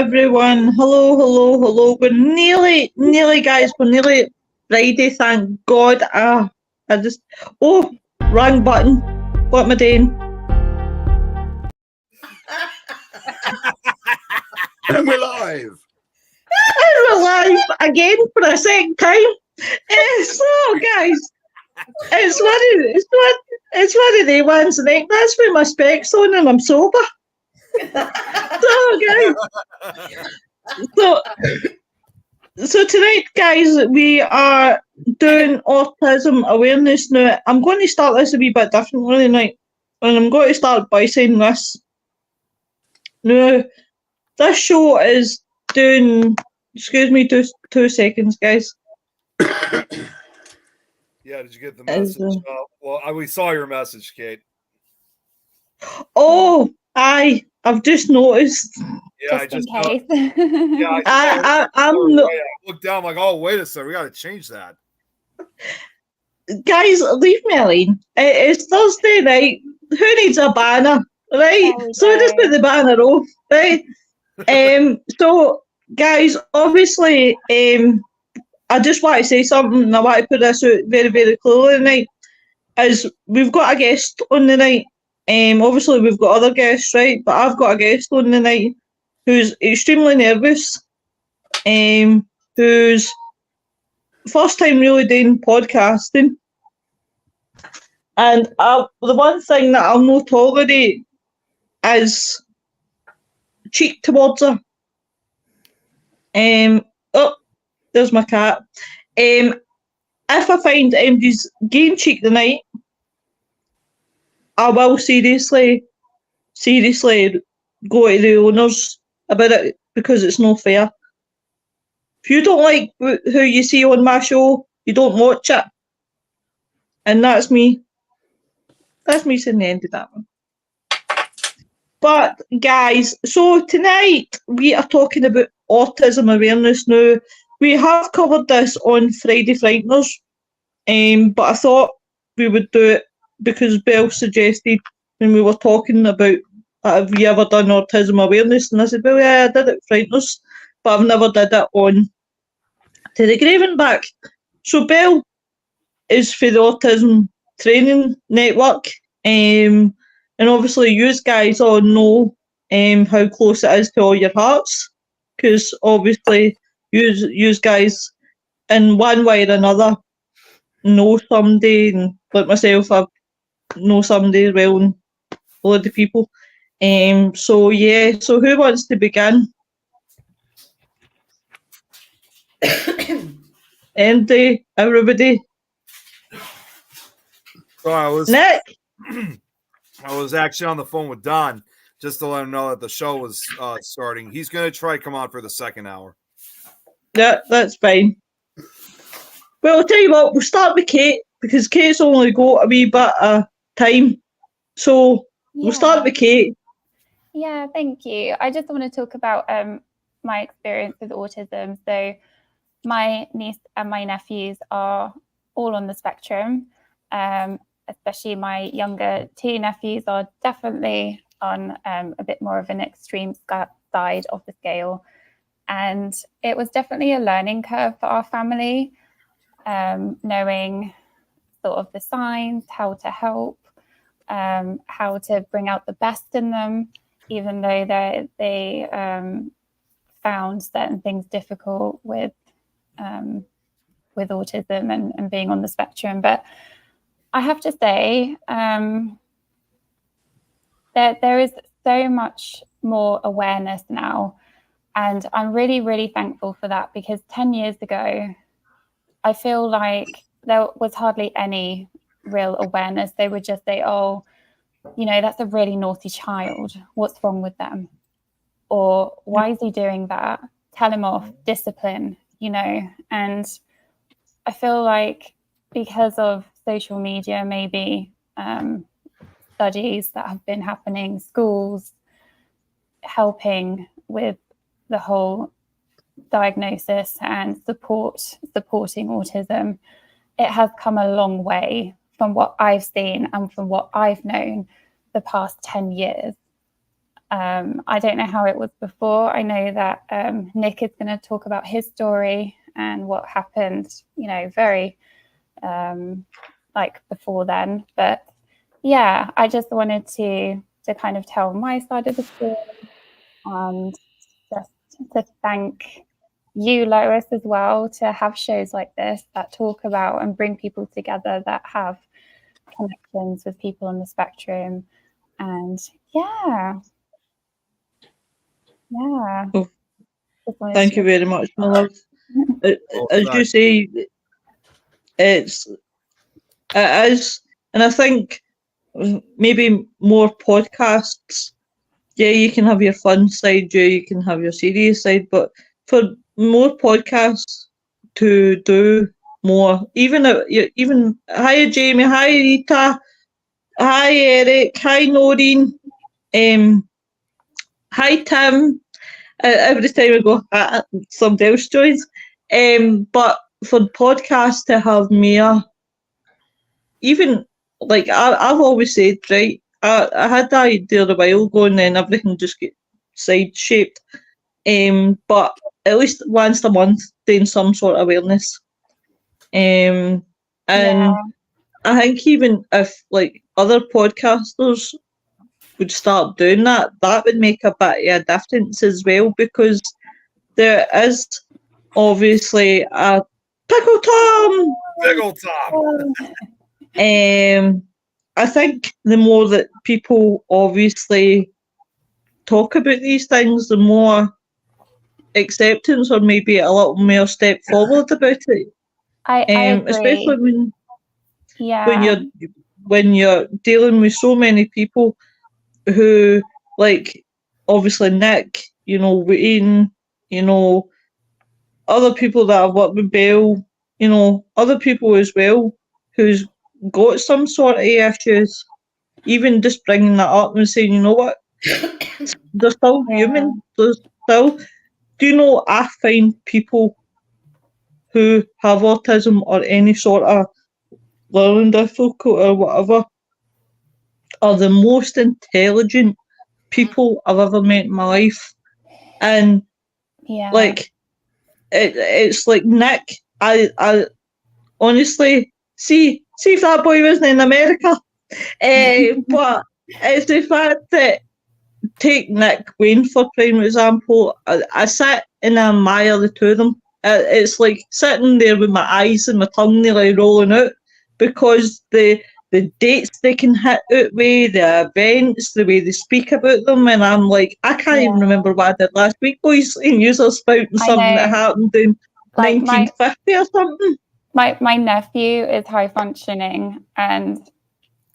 everyone. Hello. We're nearly, guys. We're nearly Friday. Thank God. Wrong button. What am I doing? And we're live. And we're live again for a second time. So, guys, it's one of the ones, and that's with my specs on, and I'm sober. So, guys. So tonight, guys, we are doing Autism Awareness. Now, I'm going to start this a wee bit differently tonight, and I'm going to start by saying this. Now, this show is doing... Excuse me, two seconds, guys. Yeah, did you get the message? We saw your message, Kate. Oh, aye, I've just noticed. Yeah, just in case. Yeah, I'm not... I looked down like, oh, wait a second, we got to change that. Guys, leave me alone. It's Thursday night. Who needs a banner, right? So just put the banner off, right? So, guys, obviously, I just want to say something, and I want to put this out very, very clearly tonight, is we've got a guest on the night. Obviously, we've got other guests, right? But I've got a guest on the night who's extremely nervous, who's first time really doing podcasting. And the one thing that I'll not tolerate is cheek towards her. There's my cat. If I find MD's gain cheek tonight, I will seriously go to the owners about it, because it's not fair. If you don't like who you see on my show, you don't watch it. And that's me. That's me saying the end of that one. But, guys, so tonight we are talking about autism awareness. Now, we have covered this on Friday Frighteners, but I thought we would do it because Belle suggested when we were talking about have you ever done autism awareness, and I said, well, yeah, I did it Frighteners, but I've never did it on To the Grave and Back. So Belle is for the Autism Training Network, and obviously you guys all know how close it is to all your hearts, because obviously you guys in one way or another know somebody, and like myself, I know somebody as well, and a lot of people. So who wants to begin? Andy, everybody. So Nick. I was actually on the phone with Don just to let him know that the show was starting. He's going to try to come on for the second hour. Yeah, that's fine. Well, I'll tell you what, we'll start with Kate, because Kate's only got a wee bit of time. So we'll start with Kate. Yeah, thank you. I just want to talk about my experience with autism. So my niece and my nephews are all on the spectrum, especially my younger two nephews are definitely on a bit more of an extreme side of the scale. And it was definitely a learning curve for our family, knowing sort of the signs, how to help, how to bring out the best in them, even though they found certain things difficult with autism and being on the spectrum. But I have to say that there is so much more awareness now. And I'm really, really thankful for that, because 10 years ago, I feel like there was hardly any real awareness. They would just say, oh, you know, that's a really naughty child. What's wrong with them? Or why is he doing that? Tell him off, discipline, you know. And I feel like because of social media, maybe studies that have been happening, schools helping with the whole diagnosis and supporting autism, it has come a long way from what I've seen and from what I've known the past 10 years. I don't know how it was before. I know that Nick is going to talk about his story and what happened, very like before then. But yeah, I just wanted to kind of tell my side of the story and just to thank you, Lois, as well, to have shows like this that talk about and bring people together that have connections with people on the spectrum. And yeah. Oh, thank you very much, my love. As you say, it is, and I think maybe more podcasts. Yeah, you can have your fun side, yeah, you can have your serious side, but for more podcasts to do more, even hi Jamie, hi Rita, hi Eric, hi Noreen, hi Tim. Every time I go, somebody else joins. But for podcasts to have more, even like I've always said, right? I had that idea a while ago, and then everything just get side shaped. But at least once a month, doing some sort of awareness. And I think even if like other podcasters would start doing that, that would make a bit of a difference as well, because there is obviously a Pickle Tom. Pickle Tom. I think the more that people obviously talk about these things, the more acceptance, or maybe a little more step forward about it. I agree. Especially when you're dealing with so many people who, like, obviously Nick, Wayne, other people that I've worked with, Belle, other people as well who's got some sort of issues. Even just bringing that up and saying, you know what, they're still human. They're still. I find people who have autism or any sort of learning difficulty or whatever are the most intelligent people I've ever met in my life. And like, it's like Nick. I honestly see if that boy wasn't in America. But it's the fact that, take Nick, Wayne for prime example. I sit and I admire the two of them. It's like sitting there with my eyes and my tongue nearly rolling out, because the dates they can hit out with, the events, the way they speak about them, and I'm like, I can't even remember what I did last week, boys, and you're spouting something that happened in 1950 or something. My nephew is high functioning, and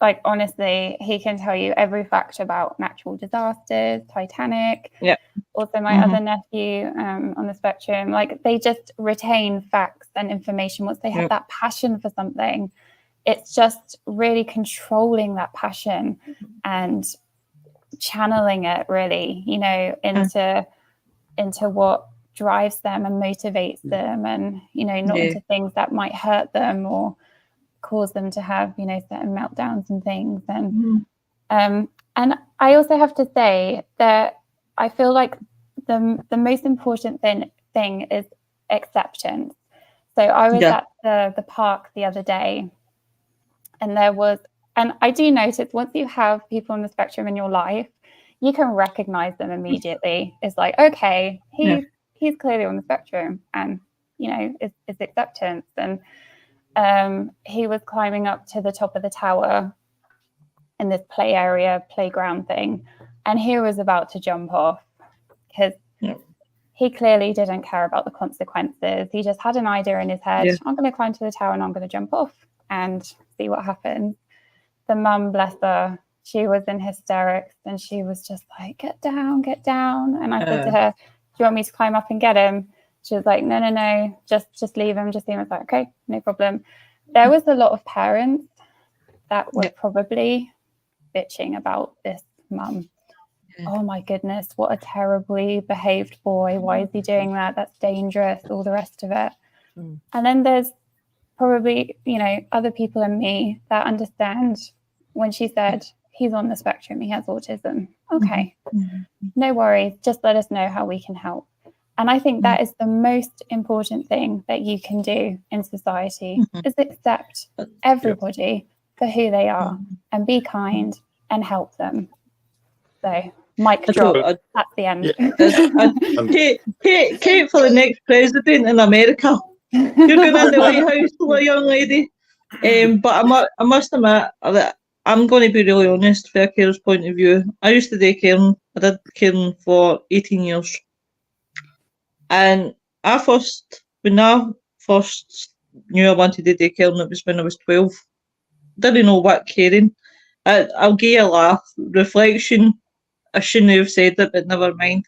like honestly, he can tell you every fact about natural disasters, Titanic. Yeah. Also, my other nephew on the spectrum, like they just retain facts and information once they have that passion for something. It's just really controlling that passion and channeling it really, into what drives them and motivates them, and not into things that might hurt them or cause them to have certain meltdowns and things. And I also have to say that I feel like the most important thing is acceptance. So I was at the park the other day, and I do notice once you have people on the spectrum in your life, you can recognize them immediately. It's like, okay, he's clearly on the spectrum, and it's acceptance. And he was climbing up to the top of the tower in this playground thing, and he was about to jump off because he clearly didn't care about the consequences. He just had an idea in his head, I'm going to climb to the tower and I'm going to jump off and see what happens. The mum, bless her, she was in hysterics, and she was just like, get down. And I said to her, do you want me to climb up and get him? She was like, no, just leave him. I was like, okay, no problem. There was a lot of parents that were probably bitching about this mum. Oh my goodness, what a terribly behaved boy. Why is he doing that? That's dangerous, all the rest of it. And then there's probably, other people in me that understand when she said he's on the spectrum, he has autism. Okay, no worries, just let us know how we can help. And I think that is the most important thing that you can do in society, is accept everybody for who they are and be kind and help them. So, mic drop, that's the end. Kate for the next president in America. You're going in the White House, little young lady. But I must admit that I'm going to be really honest from a carer's point of view. I used to do caring. I did caring for 18 years. And when I first knew I wanted to do caring, it was when I was 12. Didn't know what caring. I'll give you a laugh. Reflection, I shouldn't have said it, but never mind.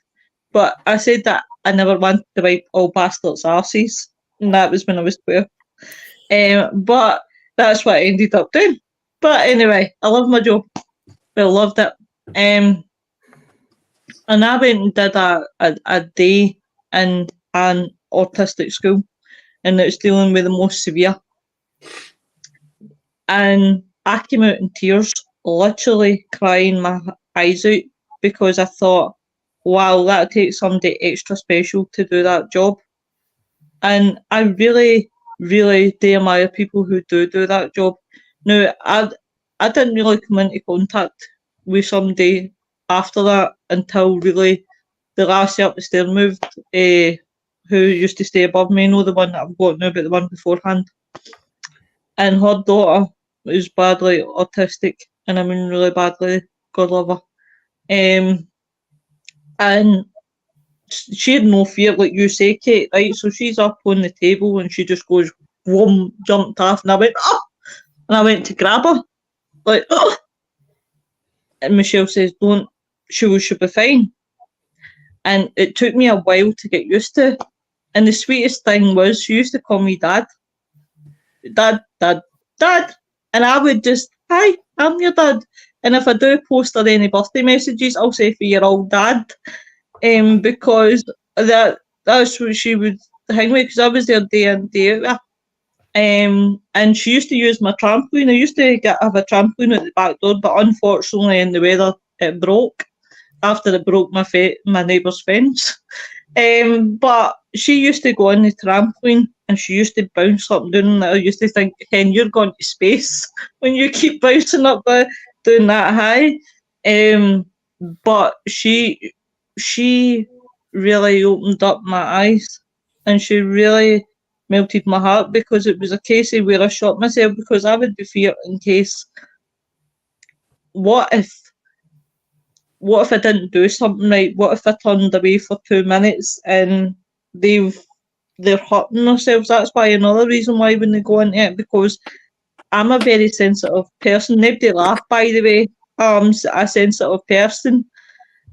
But I said that I never wanted to wipe all bastards' arses. And that was when I was 12. But that's what I ended up doing. But anyway, I love my job. Well, loved it. And I went and did a day in an autistic school, and it was dealing with the most severe. And I came out in tears, literally crying my eyes out, because I thought, wow, that takes somebody extra special to do that job. And I really, really do admire people who do that job. Now, I didn't really come into contact with somebody after that until really the last year up the stair moved, who used to stay above me, the one that I've got now, but the one beforehand. And her daughter is badly autistic, and I mean really badly, God love her. And she had no fear, like you say, Kate, right? So she's up on the table and she just goes, whoom, jumped off, and I went, oh! And I went to grab her, like, oh! And Michelle says, don't, she'll be fine. And it took me a while to get used to. And the sweetest thing was, she used to call me Dad. Dad, Dad, Dad. And I would just, hi, I'm your dad. And if I do post her any birthday messages, I'll say for your old dad. Because that's what she would hang with, because I was there day in, day out with her. And she used to use my trampoline. I used to have a trampoline at the back door, but unfortunately in the weather it broke after it broke my neighbour's fence. But she used to go on the trampoline and she used to bounce up and down, and I used to think, Ken, you're going to space when you keep bouncing up doing that high. But she really opened up my eyes, and she really melted my heart, because it was a case of where I shot myself, because I would be feared in case, what if I didn't do something right? What if I turned away for 2 minutes and they're hurting themselves? That's why another reason why when they go into it, because I'm a very sensitive person. Nobody laugh, by the way. I'm a sensitive person.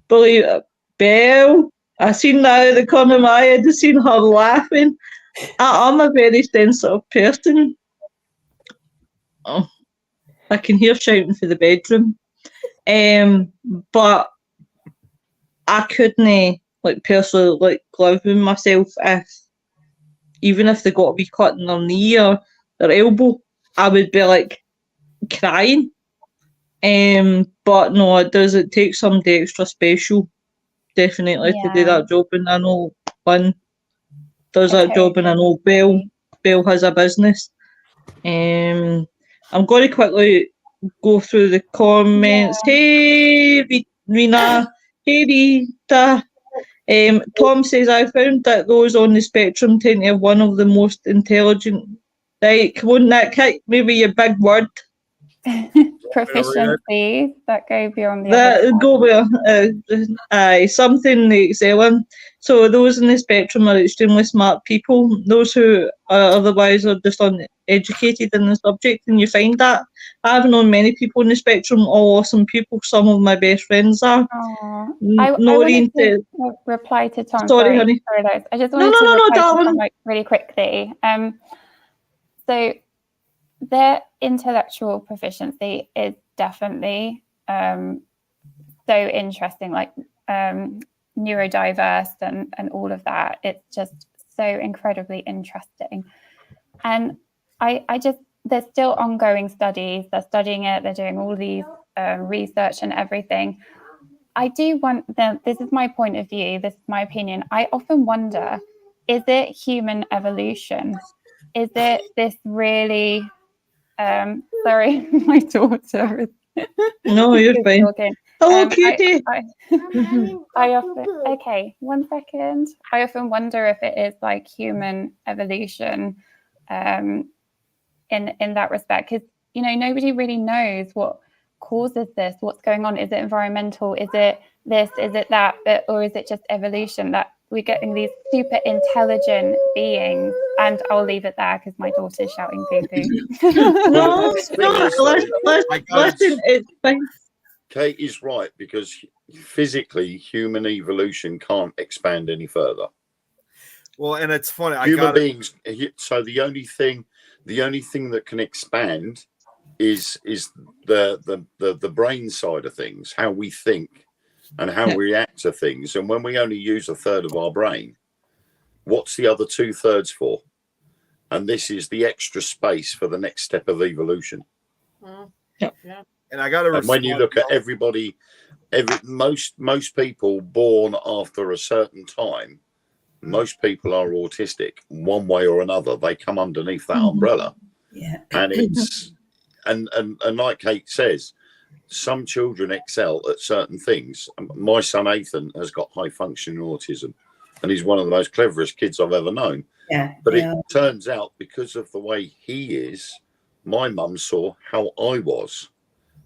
Believe it, Belle, I seen that out of the corner of my head. I seen her laughing. I'm a very sensitive person. Oh, I can hear shouting for the bedroom. But I couldn't, like, personally, like, live with myself even if they got a wee cut in their knee or their elbow, I would be like crying. But no, it takes somebody extra special, definitely, to do that job. And I know Lynn does that job, and I know Belle has a business. I'm going to quickly go through the comments. Hey, Rena. Hey, Rita. Tom says, I found that those on the spectrum tend to have one of the most intelligent. Right, come on, Nick, maybe your big word. Proficiency that go beyond the something they excel in. So those in the spectrum are extremely smart people. Those who are otherwise are just uneducated in the subject, and you find that. I've known many people in the spectrum, all awesome people. Some of my best friends are. I wanted to reply to Tom. Sorry, honey. Sorry, I just wanted to reply to Tom, like, really quickly. So their intellectual proficiency is definitely so interesting, like neurodiverse and all of that. It's just so incredibly interesting. And I just, there's still ongoing studies. They're studying it. They're doing all these research and everything. I do want them. This is my point of view. This is my opinion. I often wonder, is it human evolution? Is it this really? Sorry, my daughter is. No, you're fine. Talking. Hello, cutie. I often, okay, 1 second. I often wonder if it is like human evolution, in that respect, because nobody really knows what causes this, what's going on. Is it environmental? Is it this? Is it that? Or is it just evolution that we're getting these super intelligent beings? And I'll leave it there because my daughter's shouting poo poo. No, listen, it's fine. Kate is right, because physically human evolution can't expand any further. Well, and it's funny. Human beings. So the only thing that can expand is the brain side of things, how we think and how we react to things. And when we only use a third of our brain, what's the other 2/3 for? And this is the extra space for the next step of evolution. Yeah. And I got to. When you look at everybody, most people born after a certain time, most people are autistic one way or another. They come underneath that umbrella. Yeah. And it's and like Kate says, some children excel at certain things. My son Ethan has got high functioning autism, and he's one of the most cleverest kids I've ever known. Yeah. But it turns out, because of the way he is, my mum saw how I was,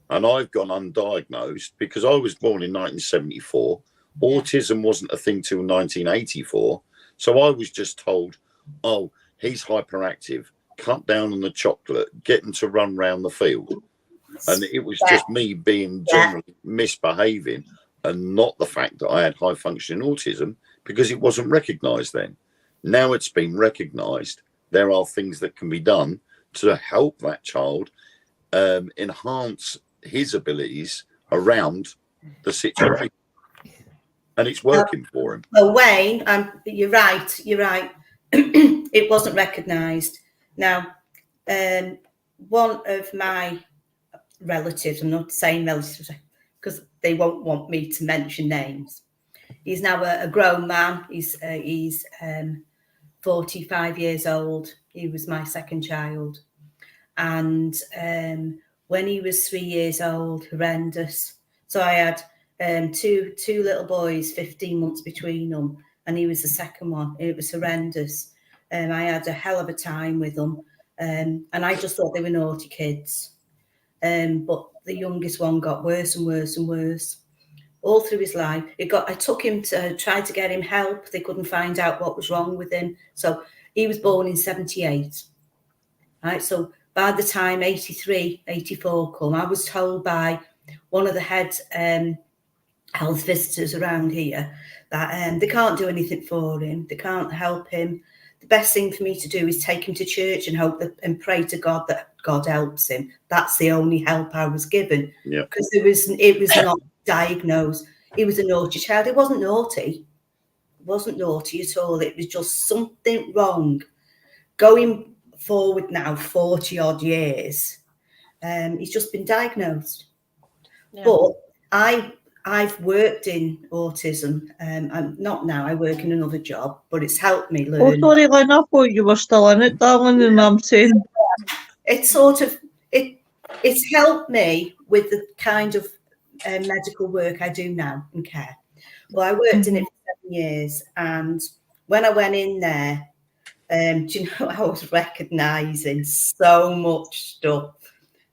and I've gone undiagnosed because I was born in 1974. Autism wasn't a thing till 1984. So I was just told, oh, he's hyperactive, cut down on the chocolate, get him to run round the field. And it was just me being generally misbehaving, and not the fact that I had high functioning autism, because it wasn't recognised then. Now it's been recognised. There are things that can be done to help that child enhance his abilities around the situation. And it's working for him. Well, Wayne, you're right. It wasn't recognised. Now, one of my relatives, I'm not saying relatives because they won't want me to mention names. He's now a grown man. He's 45 years old. He was my second child. And when he was 3 years old, horrendous. So I had two little boys, 15 months between them, and he was the second one. It was horrendous. I had a hell of a time with them, and I just thought they were naughty kids. But the youngest one got worse and worse and worse all through his life. I took him to try to get him help. They couldn't find out what was wrong with him. So he was born in 78. Right. So by the time 83, 84 come, I was told by one of the head health visitors around here that they can't do anything for him. They can't help him. The best thing for me to do is take him to church and hope that, and pray to God that God helps him. That's the only help I was given. Yeah. Because it was not diagnosed. He was a naughty child. It wasn't naughty. It wasn't naughty at all. It was just something wrong. Going forward now, 40 odd years, he's just been diagnosed. Yeah. But I've worked in autism. I'm not now. I work in another job, but it's helped me learn. Oh, sorry, Lynn. I thought you were still in it, darling, and I'm saying it's sort of it's helped me with the kind of medical work I do now in care. Well, I worked in it for 7 years, and when I went in there, do you know, I was recognising so much stuff.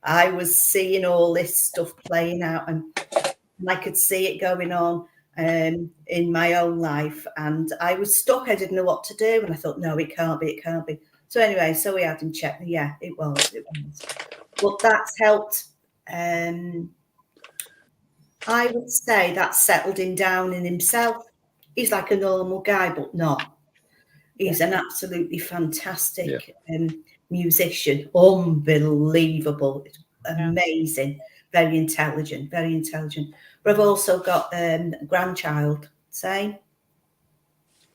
I was seeing all this stuff playing out, and I could see it going on in my own life, and I was stuck. I didn't know what to do, and I thought, no, it can't be. So anyway, so we had him checked. Yeah, it was. But that's helped. I would say that settled him down in himself. He's like a normal guy, but not. He's an absolutely fantastic musician. Unbelievable. Amazing. Very intelligent. But I've also got a grandchild, same.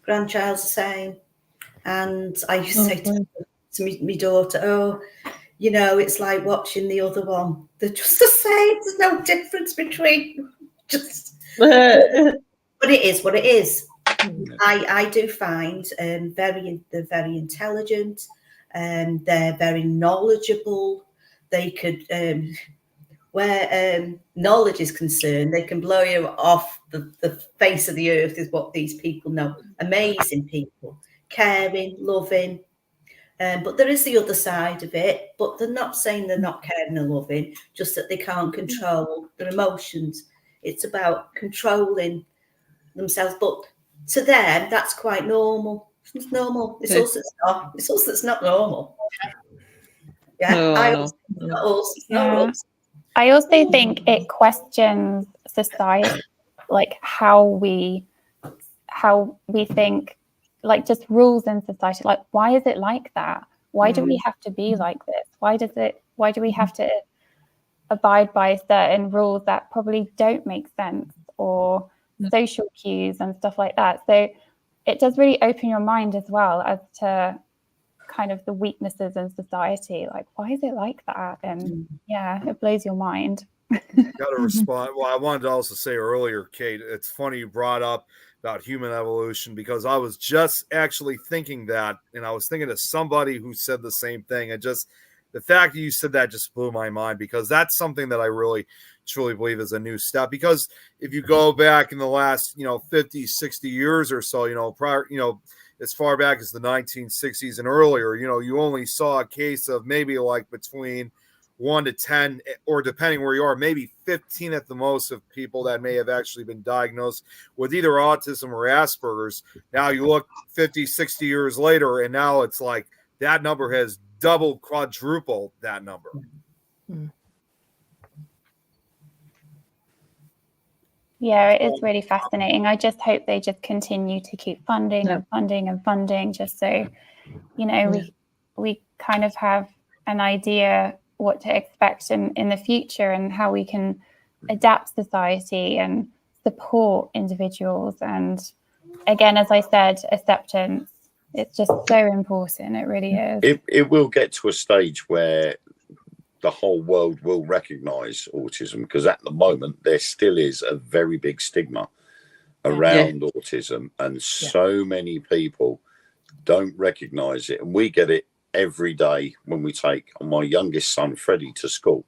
Grandchild's the same. And I used to say to my daughter, oh, You know, it's like watching the other one. They're just the same. There's no difference between just. But it is what it is. I do find they're very intelligent, they're very knowledgeable. They could, where knowledge is concerned, they can blow you off the face of the earth, is what these people know. Amazing people, caring, loving. But there is the other side of it. But they're not saying they're not caring and loving, just that they can't control their emotions. It's about controlling themselves. But to them, that's quite normal. It's normal. It's us that's not. It's us that's not normal. Yeah, No, it's not us. I also think it questions society, like how we think, like just rules in society. Like, why is it like that? Why do we have to be like this? Why do we have to abide by certain rules that probably don't make sense, or social cues and stuff like that? So it does really open your mind as well as to kind of the weaknesses in society. Like, why is it like that? And yeah, it blows your mind. Got to respond. Well, I wanted to also say earlier, Kate, it's funny you brought up about human evolution, because I was just actually thinking that, and I was thinking of somebody who said the same thing. And just the fact that you said that just blew my mind, because that's something that I really truly believe is a new step. Because if you go back in the last, 50, 60 years or so, prior, as far back as the 1960s and earlier, you only saw a case of maybe like between 1 to 10, or depending where you are, maybe 15 at the most, of people that may have actually been diagnosed with either autism or Asperger's. Now you look 50, 60 years later, and now it's like that number has doubled, quadrupled that number. Yeah, it is really fascinating. I just hope they just continue to keep funding and funding and funding, just so, we kind of have an idea what to expect in the future, and how we can adapt society and support individuals. And again, as I said, acceptance, it's just so important. It really is. It will get to a stage where the whole world will recognize autism, because at the moment there still is a very big stigma around autism, and so many people don't recognize it. And we get it every day when we take my youngest son, Freddie, to school.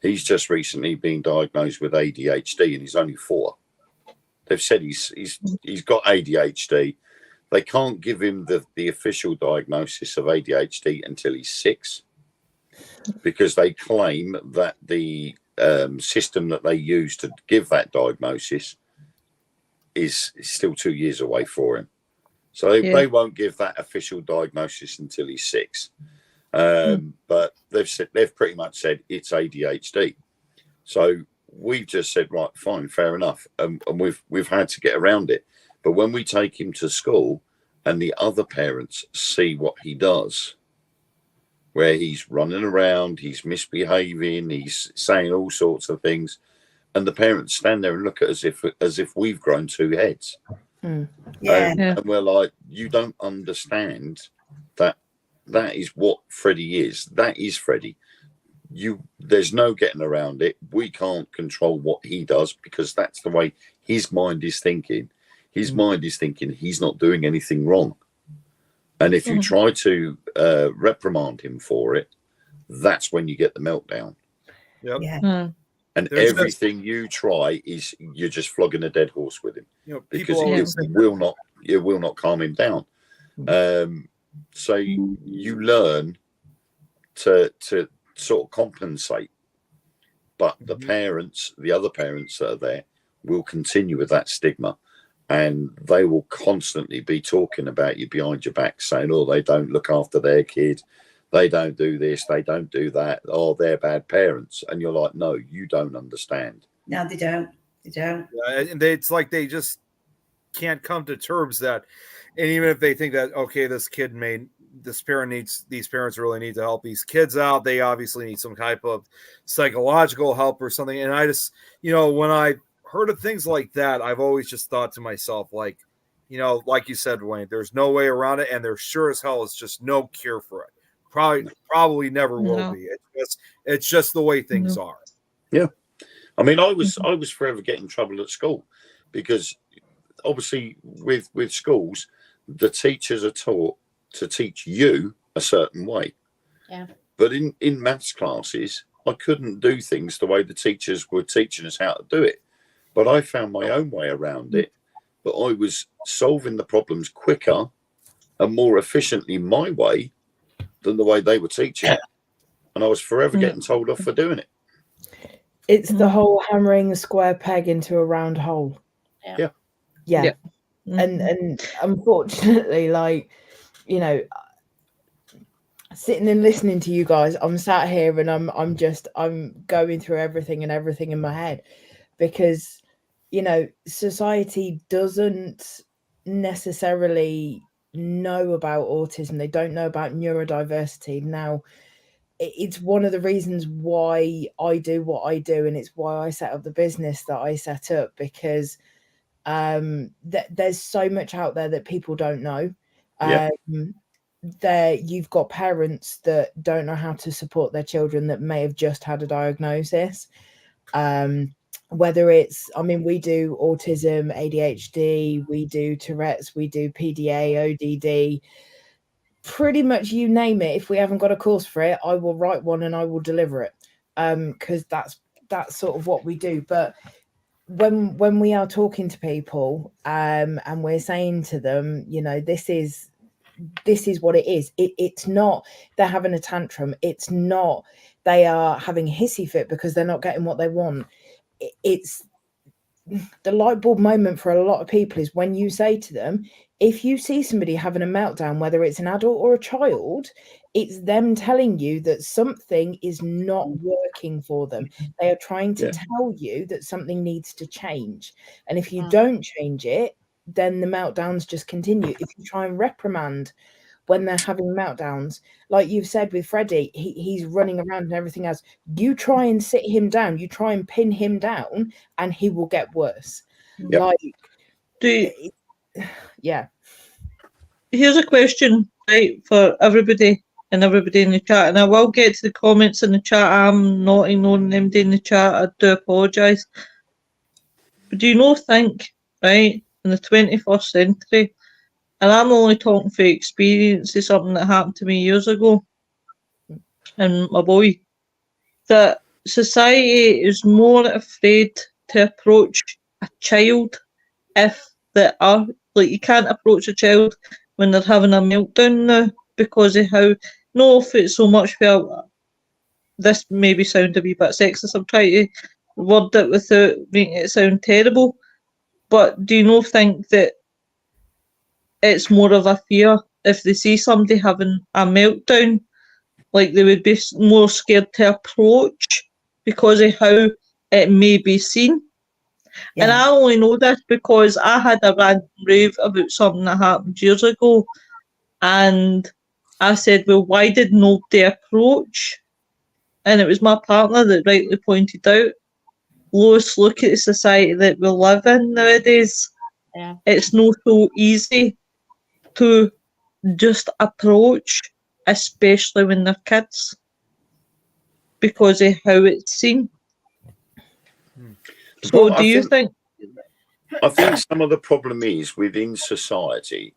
He's just recently been diagnosed with ADHD, and he's only 4. They've said he's got ADHD. They can't give him the official diagnosis of ADHD until he's 6, because they claim that the system that they use to give that diagnosis is still 2 years away for him. So they won't give that official diagnosis until he's 6. But they've pretty much said it's ADHD. So we've just said, right, fine, fair enough. And we've had to get around it. But when we take him to school and the other parents see what he does, where he's running around, he's misbehaving, he's saying all sorts of things, and the parents stand there and look at us as if we've grown 2 heads. And we're like, you don't understand that is what Freddie is. That is Freddie. There's no getting around it. We can't control what he does, because that's the way his mind is thinking. His mind is thinking he's not doing anything wrong. And if you try to reprimand him for it, that's when you get the meltdown. And everything you try is you're just flogging a dead horse with him, because it will not calm him down. So you learn to sort of compensate, but the other parents that are there will continue with that stigma, and they will constantly be talking about you behind your back, saying, oh, they don't look after their kid, they don't do this, they don't do that, oh, they're bad parents. And you're like, no, you don't understand. No, they don't. Yeah, and it's like they just can't come to terms that, and even if they think that, okay, these parents really need to help these kids out, they obviously need some type of psychological help or something. And I just, when I heard of things like that, I've always just thought to myself, like, like you said, Wayne, there's no way around it, and there sure as hell is just no cure for it. Probably never will No. be. It's just the way things are. Yeah. I mean, I was forever getting in trouble at school because obviously with schools, the teachers are taught to teach you a certain way. Yeah. But in maths classes, I couldn't do things the way the teachers were teaching us how to do it. But I found my own way around it. But I was solving the problems quicker and more efficiently my way than the way they were teaching it. And I was forever getting told off for doing it. It's the whole hammering a square peg into a round hole. Yeah. Yeah. And unfortunately, like, you know, sitting and listening to you guys, I'm sat here and I'm going through everything in my head, because, you know, society doesn't necessarily know about autism. They don't know about neurodiversity. Now, it's one of the reasons why I do what I do, and it's why I set up the business that I set up, because there's so much out there that people don't know. You've got parents that don't know how to support their children that may have just had a diagnosis. Whether it's, I mean, we do autism, ADHD, we do Tourette's, we do PDA, ODD, pretty much you name it. If we haven't got a course for it, I will write one and I will deliver it, because that's sort of what we do. But when we are talking to people, and we're saying to them, you know, this is what it is. It's not they're having a tantrum. It's not they are having a hissy fit because they're not getting what they want. It's the light bulb moment for a lot of people is when you say to them, if you see somebody having a meltdown, whether it's an adult or a child, it's them telling you that something is not working for them. They are trying to tell you that something needs to change. And if you don't change it, then the meltdowns just continue. If you try and reprimand when they're having meltdowns, like you've said with Freddie, he's running around and everything else. You try and sit him down, you try and pin him down, and he will get worse. Yep. Here's a question, right, for everybody in the chat, and I will get to the comments in the chat. I'm not ignoring anybody in the chat. I do apologise. But do you think, right, in the 21st century, and I'm only talking from experience of something that happened to me years ago, and my boy, that society is more afraid to approach a child if they are, like, you can't approach a child when they're having a meltdown now because of how, no, if it's so much for, this maybe sound a wee bit sexist, I'm trying to word it without making it sound terrible, but do you think that it's more of a fear if they see somebody having a meltdown, like they would be more scared to approach because of how it may be seen? Yeah. And I only know this because I had a random rave about something that happened years ago, and I said, well, why did nobody approach? And it was my partner that rightly pointed out, Lois, look at the society that we live in nowadays. Yeah. It's not so easy to just approach, especially when they're kids, because of how it's seen. So do you think... I think some of the problem is within society,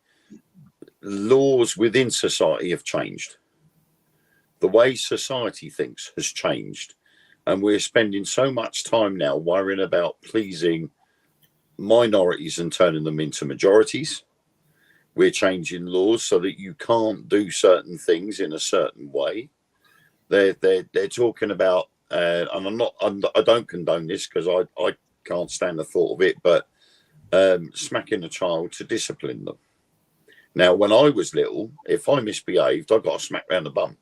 laws within society have changed. The way society thinks has changed. And we're spending so much time now worrying about pleasing minorities and turning them into majorities. We're changing laws so that you can't do certain things in a certain way. They're talking about, and I don't condone this because I can't stand the thought of it, but smacking a child to discipline them. Now, when I was little, if I misbehaved, I got a smack round the bum.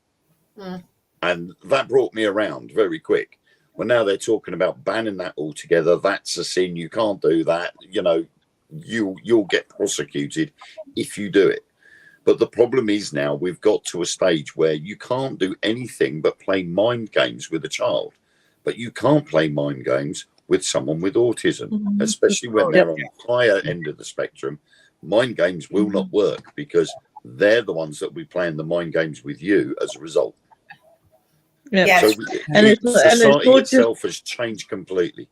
And that brought me around very quick. Well, now they're talking about banning that altogether. That's a sin. You can't do that. You know, you'll get prosecuted if you do it. But the problem is now we've got to a stage where you can't do anything but play mind games with a child. But you can't play mind games with someone with autism, especially when they're on the higher end of the spectrum. Mind games will not work because they're the ones that will be playing the mind games with you as a result. Yeah. So society itself has changed completely.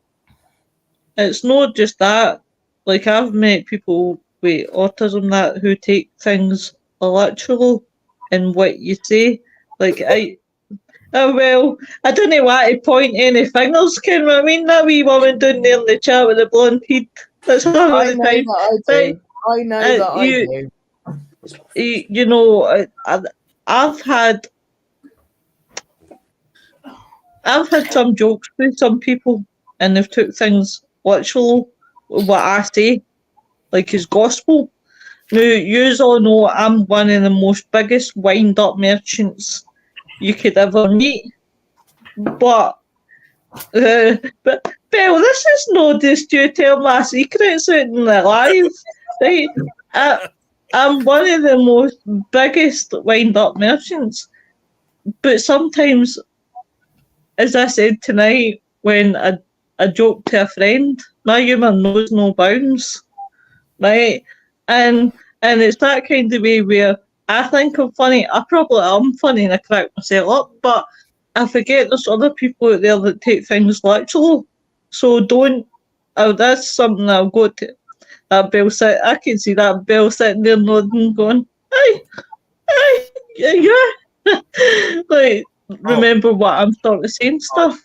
It's not just that. Like, I've met people with autism that who take things literal in what you say. Like, well, I didn't want to point any fingers, can you know what I mean? That wee woman down there in the chat with the blonde teeth. That's half of the time. That I know that I do. You know, I've had some jokes with some people, and they've took things literal. What I say, like, is gospel. Now, yous all know I'm one of the most biggest wind-up merchants you could ever meet. But Belle, this is no just you tell my secrets out in the live, right? I'm one of the most biggest wind-up merchants. But sometimes, as I said tonight, when I joke to a friend, my humour knows no bounds, right? And it's that kind of way where I think I'm funny. I probably am funny and I crack myself up, but I forget there's other people out there that take things literal. So don't. That's something I'll go to. That Belle I can see that Belle sitting there nodding, going, "Aye, yeah." Like, remember what I'm sort of saying stuff.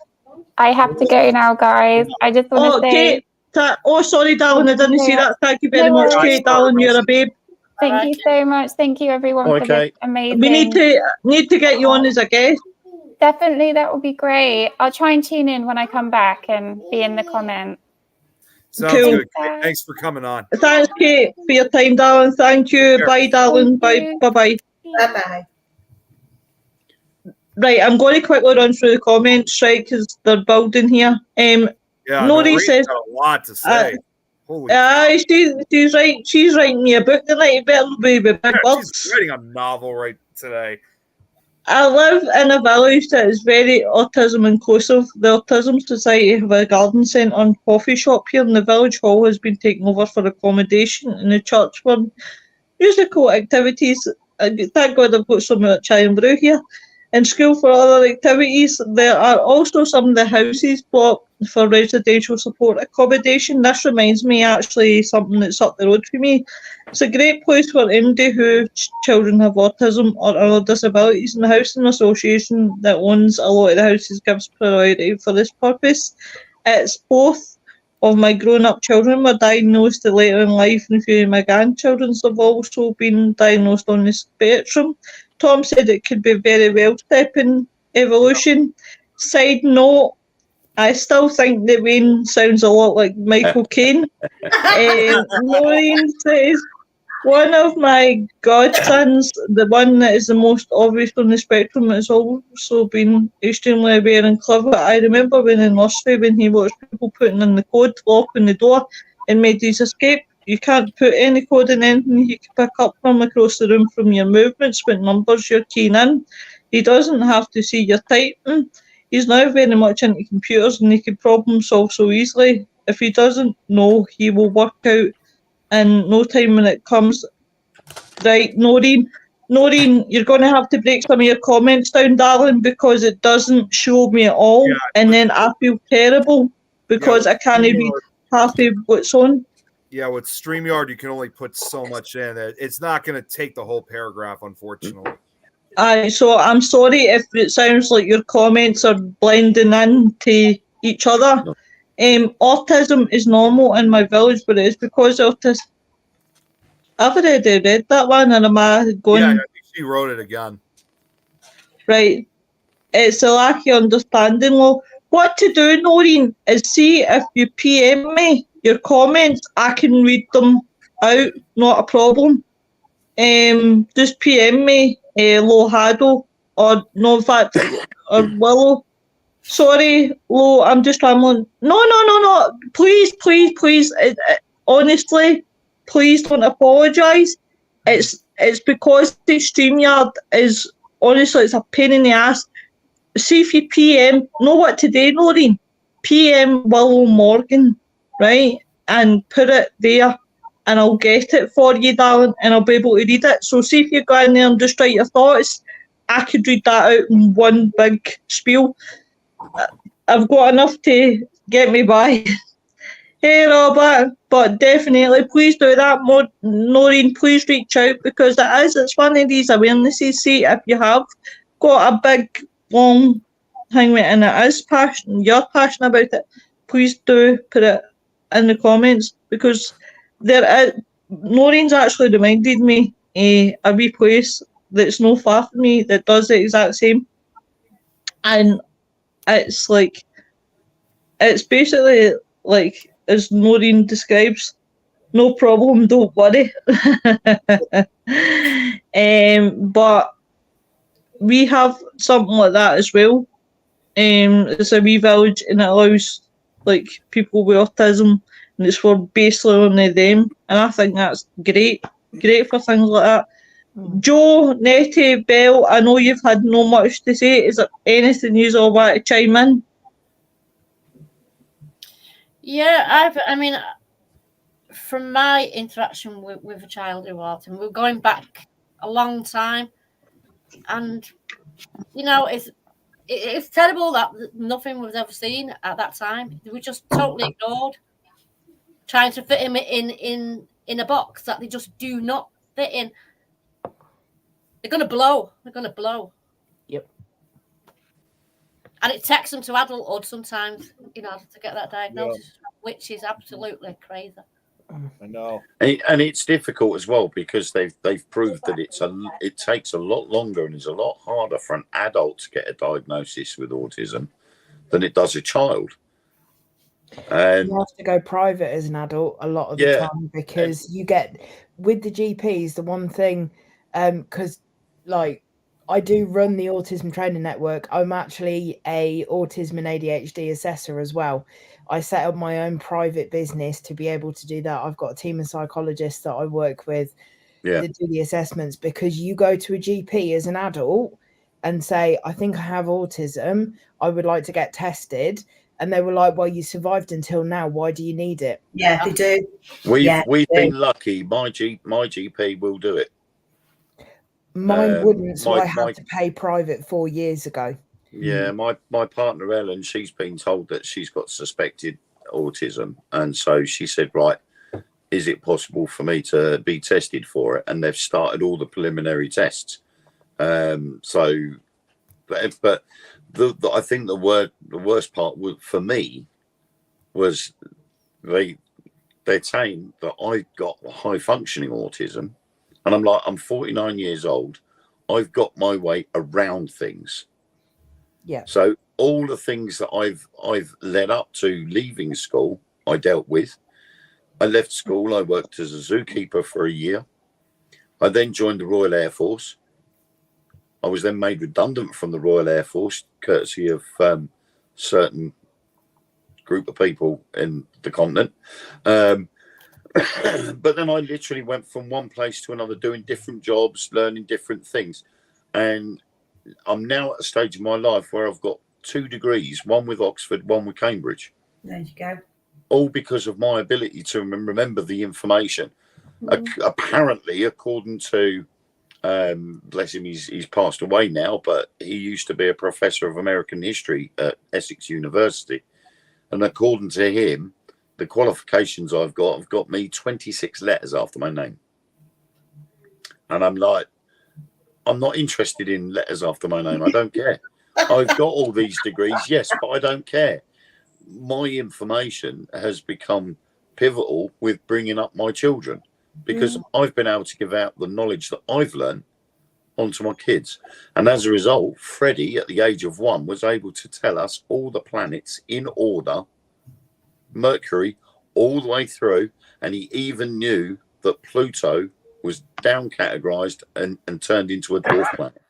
I have to go now, guys. I just want to say. Kate, sorry, darling, I didn't see that. Thank you very much, Kate, darling. You're a babe. Thank you so much. Thank you, everyone, for this amazing. We need to get you on as a guest. Definitely, that would be great. I'll try and tune in when I come back and be in the comments. Sounds good. Thanks for coming on. Thanks, Kate, for your time, darling. Thank you. Sure. Bye, darling. Bye. Bye-bye. Bye-bye. Right, I'm going to quickly run through the comments, right, because they're building here. Nori says got a lot to say. She's right. She's writing me a book tonight. It better be with big words. She's writing a novel right today. I live in a village that is very autism inclusive. The Autism Society have a garden centre and coffee shop here, and the village hall has been taken over for accommodation, and the church for musical activities. Thank God I've got some chai and brew here. In school for other activities. There are also some of the houses blocked for residential support accommodation. This reminds me actually something that's up the road for me. It's a great place for anybody whose children have autism or other disabilities, and the housing association that owns a lot of the houses gives priority for this purpose. It's both of my grown-up children were diagnosed later in life, and a few of my grandchildren have also been diagnosed on the spectrum. Tom said it could be very well stepping evolution. Side note, I still think that Wayne sounds a lot like Michael Caine. Maureen says, one of my godsons, the one that is the most obvious on the spectrum, has also been extremely aware and clever. I remember when in nursery when he watched people putting in the code, locking the door and made his escape. You can't put any code in anything you can pick up from across the room from your movements, what numbers you're keying in. He doesn't have to see your typing. He's now very much into computers and he can problem solve so easily. If he doesn't know, he will work out in no time when it comes. Right, Noreen, you're going to have to break some of your comments down, darling, because it doesn't show me at all. Yeah, and then I feel terrible because I can't read half of what's on. Yeah, with StreamYard, you can only put so much in. It's not going to take the whole paragraph, unfortunately. So I'm sorry if it sounds like your comments are blending into each other. Autism is normal in my village, but it's because autism. I've already read that one, and am I going? Yeah, I think she wrote it again. Right. It's a lack of understanding. Well, what to do, Noreen, is see if you PM me your comments, I can read them out, not a problem. Just PM me, Lo Hado, or no, in fact, or Willow. Sorry, Lo, I'm just rambling. No. Please. Honestly, please don't apologise. It's because the StreamYard is, honestly, it's a pain in the ass. See if you PM, know what to do, Noreen? PM Willow Morgan, right? And put it there. and I'll get it for you, darling, and I'll be able to read it. So see if you go in there and just write your thoughts, I could read that out in one big spiel. I've got enough to get me by. Hey Robert, but definitely please do that. Noreen, please reach out, because it's one of these awarenesses. See, if you have got a big, long thing and it is you're passionate about it, please do put it in the comments, because Noreen's actually reminded me a wee place that's no far from me that does the exact same, and it's like, it's basically like as Noreen describes, no problem, don't worry. But we have something like that as well. It's a wee village, and it allows like people with autism, and it's for basically only them, and I think that's great for things like that. Joe, Nettie, Belle, I know you've had no much to say. Is there anything you all want to chime in? Yeah, I mean, from my interaction with a child with autism, we're going back a long time, and you know, it's terrible that nothing was ever seen at that time. They were just totally ignored, trying to fit him in a box that they just do not fit in. They're gonna blow. Yep. And it takes them to adulthood sometimes, you know, to get that diagnosis, which is absolutely crazy. I know, and it's difficult as well, because they've proved that it takes a lot longer and is a lot harder for an adult to get a diagnosis with autism than it does a child. And you have to go private as an adult a lot of the time, because you get with the GPs, the one thing, because like I do run the Autism Training Network. I'm actually a autism and ADHD assessor as well. I set up my own private business to be able to do that. I've got a team of psychologists that I work with that do the assessments, because you go to a GP as an adult and say, I think I have autism, I would like to get tested. And they were like, well, you survived until now. Why do you need it? Yeah, they do. We've been lucky. My GP will do it. Mine wouldn't, so I had to pay private 4 years ago. Yeah, my partner Ellen, she's been told that she's got suspected autism, and so she said, right, is it possible for me to be tested for it? And they've started all the preliminary tests. But I think the worst part for me was they're saying that I got high functioning autism, and I'm like, I'm 49 years old. I've got my way around things. Yeah. So all the things that I've led up to leaving school, I dealt with. I left school. I worked as a zookeeper for a year. I then joined the Royal Air Force. I was then made redundant from the Royal Air Force, courtesy of certain group of people in the continent. But then I literally went from one place to another, doing different jobs, learning different things. And I'm now at a stage of my life where I've got 2 degrees, one with Oxford, one with Cambridge. There you go. All because of my ability to remember the information. Apparently, according to, bless him, he's passed away now, but he used to be a professor of American history at Essex University. And according to him, the qualifications I've got me 26 letters after my name. And I'm like, I'm not interested in letters after my name. I don't care. I've got all these degrees, yes, but I don't care. My information has become pivotal with bringing up my children, because I've been able to give out the knowledge that I've learned onto my kids. And as a result, Freddie, at the age of 1, was able to tell us all the planets in order, Mercury all the way through, and he even knew that Pluto was down categorized and turned into a dwarf planet.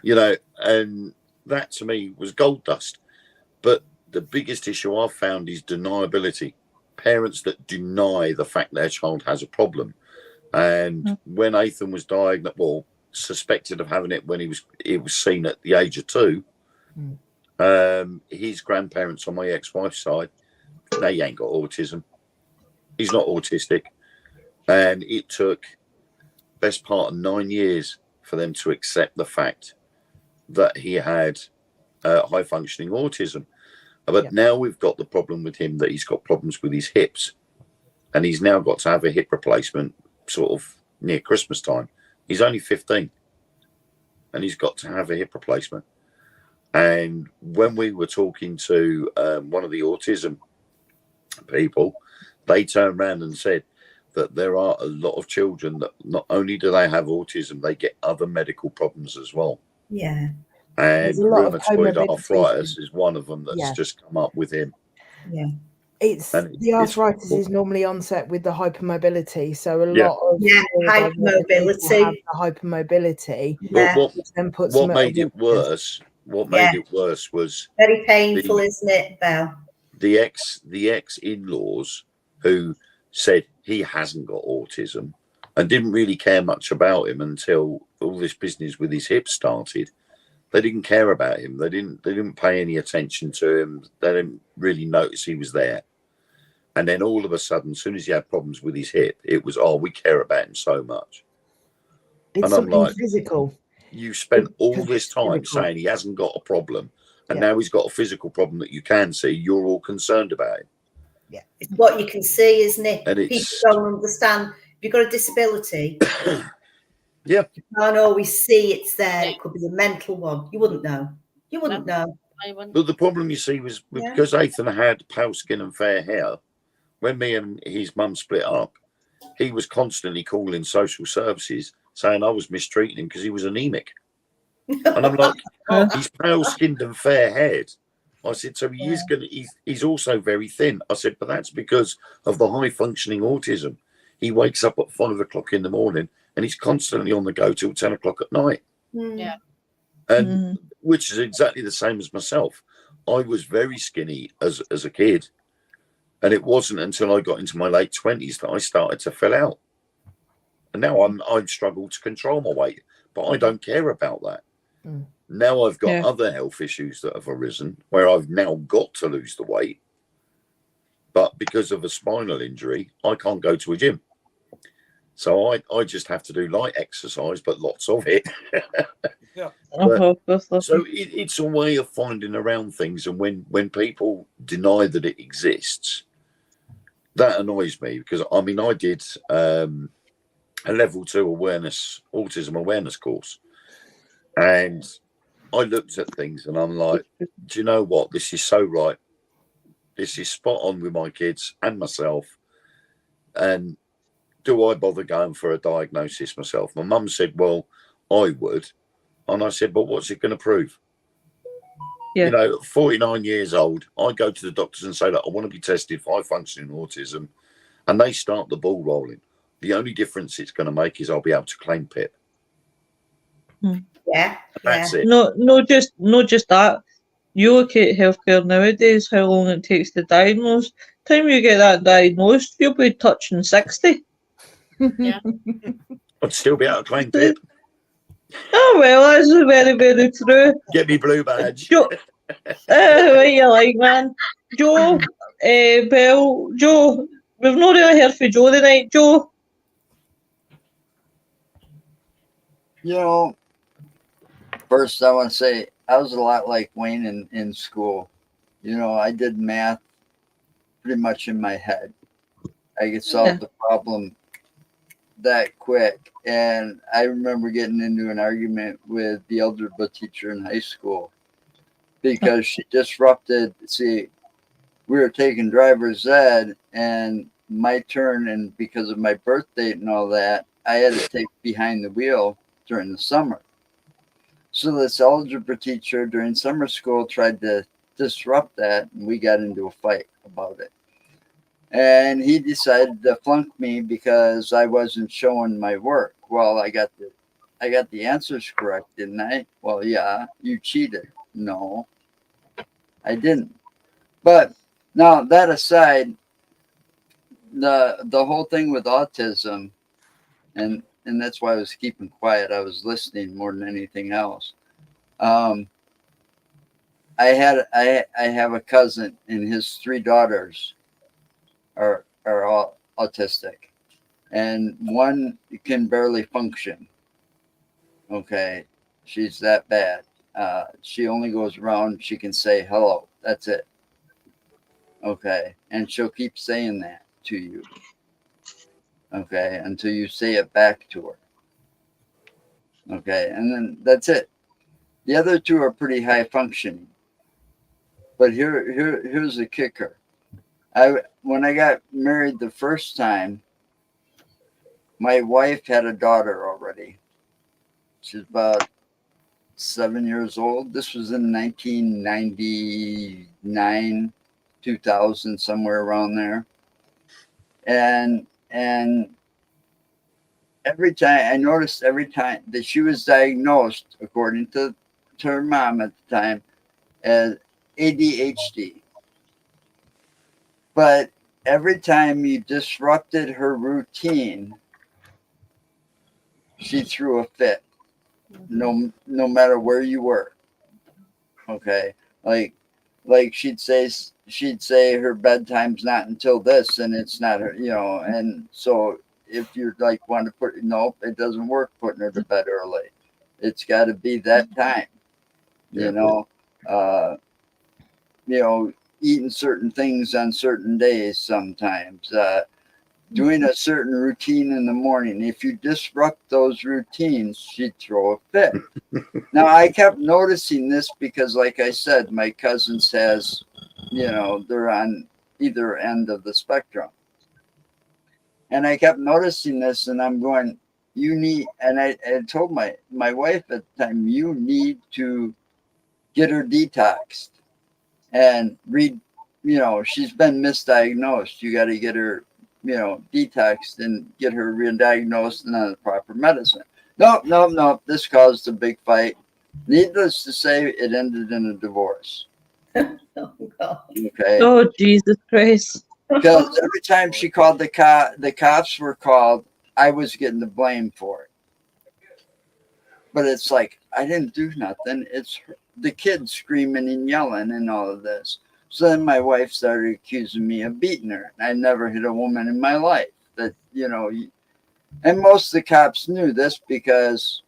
You know, and that to me was gold dust. But the biggest issue I've found is deniability. Parents that deny the fact their child has a problem. And when Ethan was diagnosed, well, suspected of having it when it was seen at the age of 2, his grandparents on my ex-wife's side, they ain't got autism. He's not autistic. And it took best part of 9 years for them to accept the fact that he had high functioning autism. But now we've got the problem with him that he's got problems with his hips, and he's now got to have a hip replacement sort of near Christmas time. He's only 15 and he's got to have a hip replacement. And when we were talking to one of the autism people, they turned around and said that there are a lot of children that not only do they have autism, they get other medical problems as well. Yeah. And There's a lot of rheumatoid comorbidities. arthritis is one of them that's Yeah. just come up with him. Yeah. It's And the arthritis it's- is normally onset with the hypermobility. So a Yeah. lot of Hypermobility. have the hypermobility, Yeah. What which then puts them what at a made it weakness. worse? What made it worse was Very painful, isn't it, Belle? the ex in-laws who said he hasn't got autism and didn't really care much about him until all this business with his hips started. They didn't care about him. They didn't pay any attention to him. They didn't really notice he was there. And then all of a sudden, as soon as he had problems with his hip, it was, oh, we care about him so much. It's And I'm something like, physical. you spent all Because this it's time physical. saying he hasn't got a problem, and Yeah. now he's got a physical problem that you can see. You're all concerned about it. It's what you can see, isn't it? And People it's- don't understand. If you've got a disability, Yeah. you can't always see it's there. It could be a mental one. You wouldn't know. You wouldn't know. I wouldn't. But the problem you see was because Ethan had pale skin and fair hair, when me and his mum split up, he was constantly calling social services saying I was mistreating him because he was anemic. And I'm like, oh, he's pale skinned and fair haired. I said, so he is going to, he's also very thin. I said, but that's because of the high functioning autism. He wakes up at 5 o'clock in the morning and he's constantly on the go till 10 o'clock at night. Yeah. And which is exactly the same as myself. I was very skinny as a kid. And it wasn't until I got into my late 20s that I started to fill out. And now I've struggled to control my weight, but I don't care about that. Now I've got other health issues that have arisen where I've now got to lose the weight. But because of a spinal injury, I can't go to a gym. So I just have to do light exercise, but lots of it. So it's a way of finding around things. And when people deny that it exists, that annoys me because, I mean, I did a level 2 autism awareness course. And I looked at things and I'm like, do you know what? This is so right. This is spot on with my kids and myself. And do I bother going for a diagnosis myself? My mum said, well, I would. And I said, well, what's it going to prove? You know, at 49 years old, I go to the doctors and say, look, I want to be tested for high functioning autism. And they start the ball rolling. The only difference it's going to make is I'll be able to claim PIP. That's it. Not just that. You look at healthcare nowadays, how long it takes to diagnose. Time you get that diagnosed, you'll be touching 60. Yeah. I'd still be able to claim PIP. Oh well, that's very, very true. Get me blue badge. Joe, what you like, man? Joe, Belle, Joe, we've not really heard from Joe tonight. Joe. You know, first I want to say I was a lot like Wayne in school. You know, I did math pretty much in my head. I could solve the problem that quick. And I remember getting into an argument with the algebra teacher in high school because she disrupted. See, we were taking driver's ed and my turn, and because of my birth date and all that, I had to take behind the wheel during the summer. So this algebra teacher during summer school tried to disrupt that, and we got into a fight about it. And he decided to flunk me because I wasn't showing my work. Well, I got the answers correct, didn't I? Well, yeah, you cheated. No, I didn't. But now that aside, the whole thing with autism, and that's why I was keeping quiet. I was listening more than anything else. I have a cousin, and his 3 daughters are all autistic, and one can barely function. Okay, she's that bad. She only goes around, she can say hello. That's it. Okay, and she'll keep saying that to you. Okay, until you say it back to her. Okay, and then that's it. The other two are pretty high functioning. But here's the kicker. When I got married the first time, my wife had a daughter already. She's about 7 years old. This was in 1999, 2000, somewhere around there. And every time I noticed that she was diagnosed, according to her mom at the time, as ADHD. But every time you disrupted her routine, she threw a fit. No matter where you were. Okay, like she'd say her bedtime's not until this, and it's not her, and so if you're like want to put, nope, it doesn't work putting her to bed early. It's got to be that time. Eating certain things on certain days sometimes, doing a certain routine in the morning. If you disrupt those routines, she'd throw a fit. Now, I kept noticing this because, like I said, my cousins they're on either end of the spectrum. And I kept noticing this, and I'm going, I told my wife at the time, you need to get her detoxed and read, she's been misdiagnosed. You got to get her, detoxed and get her re-diagnosed and on the proper medicine. Nope. This caused a big fight. Needless to say, it ended in a divorce. Oh, God. Okay. Oh, Jesus Christ. Because every time she called the cops were called, I was getting the blame for it. But it's like, I didn't do nothing. It's the kids screaming and yelling and all of this. So then my wife started accusing me of beating her. I never hit a woman in my life. That, and most of the cops knew this because,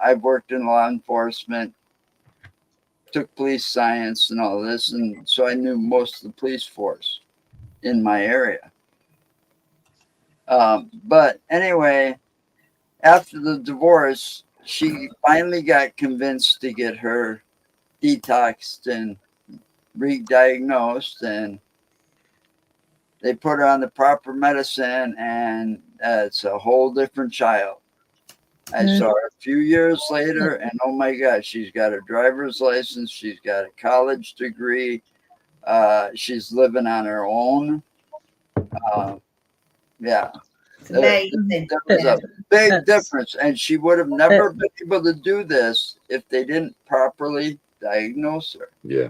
I've worked in law enforcement, took police science and all this. And so I knew most of the police force in my area. But anyway, after the divorce, she finally got convinced to get her detoxed and re-diagnosed, and they put her on the proper medicine, and it's a whole different child. I saw her a few years later, and oh my God, she's got a driver's license. She's got a college degree. She's living on her own. Yeah. There was a big difference, and she would have never been able to do this if they didn't properly diagnose her. Yeah.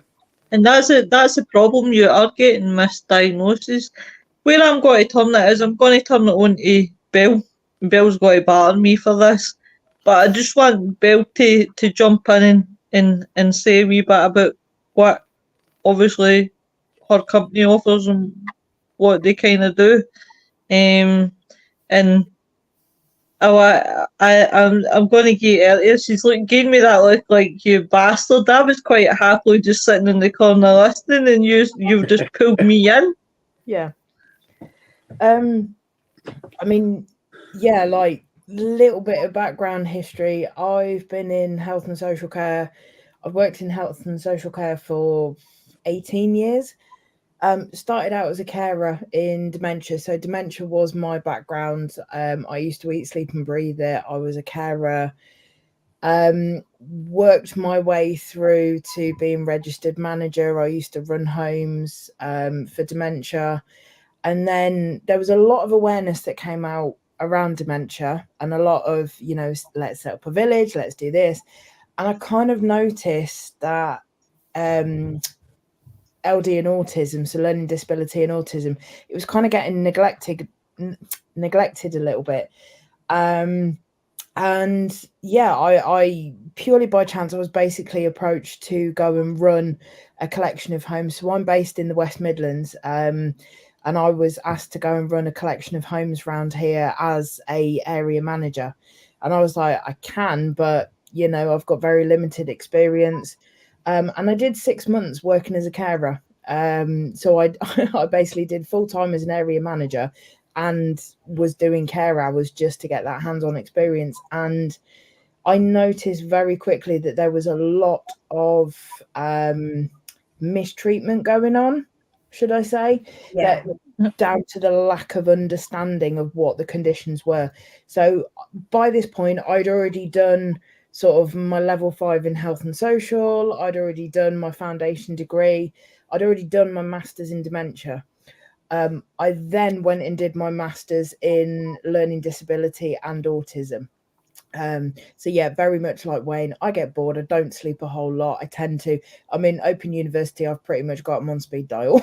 And that's a problem. You are getting misdiagnoses. Where I'm going to turn it is I'm going to turn it on to Bill. Bill's going to batter me for this. But I just want Bill to jump in and say a wee bit about what obviously her company offers and what they kind of do. And I'm going to get earlier. She's gave me that look like, you bastard. I was quite happily just sitting in the corner listening, and you've just pulled me in. Yeah. I mean, yeah, like little bit of background history. I've been in health and social care. I've worked in health and social care for 18 years. Started out as a carer in dementia. So dementia was my background. I used to eat, sleep and breathe it. I was a carer. Worked my way through to being registered manager. I used to run homes for dementia. And then there was a lot of awareness that came out around dementia, and a lot of, let's set up a village, let's do this. And I kind of noticed that LD and autism, so learning disability and autism, it was kind of getting neglected a little bit. And yeah, I purely by chance, I was basically approached to go and run a collection of homes. So I'm based in the West Midlands. and I was asked to go and run a collection of homes around here as a area manager. And I was like, I can, but you know, I've got very limited experience. And I did 6 months working as a carer. So I I basically did full time as an area manager and was doing care hours just to get that hands-on experience. And I noticed very quickly that there was a lot of mistreatment going on, should I say, Yeah. that down to the lack of understanding of what the conditions were. So by this point, I'd already done sort of my level 5 in health and social. I'd already done my foundation degree. I'd already done my master's in dementia. I then went and did my master's in learning disability and autism. So yeah, very much like Wayne, I get bored. I don't sleep a whole lot. I tend to. I'm in Open University. I've pretty much got them on speed dial.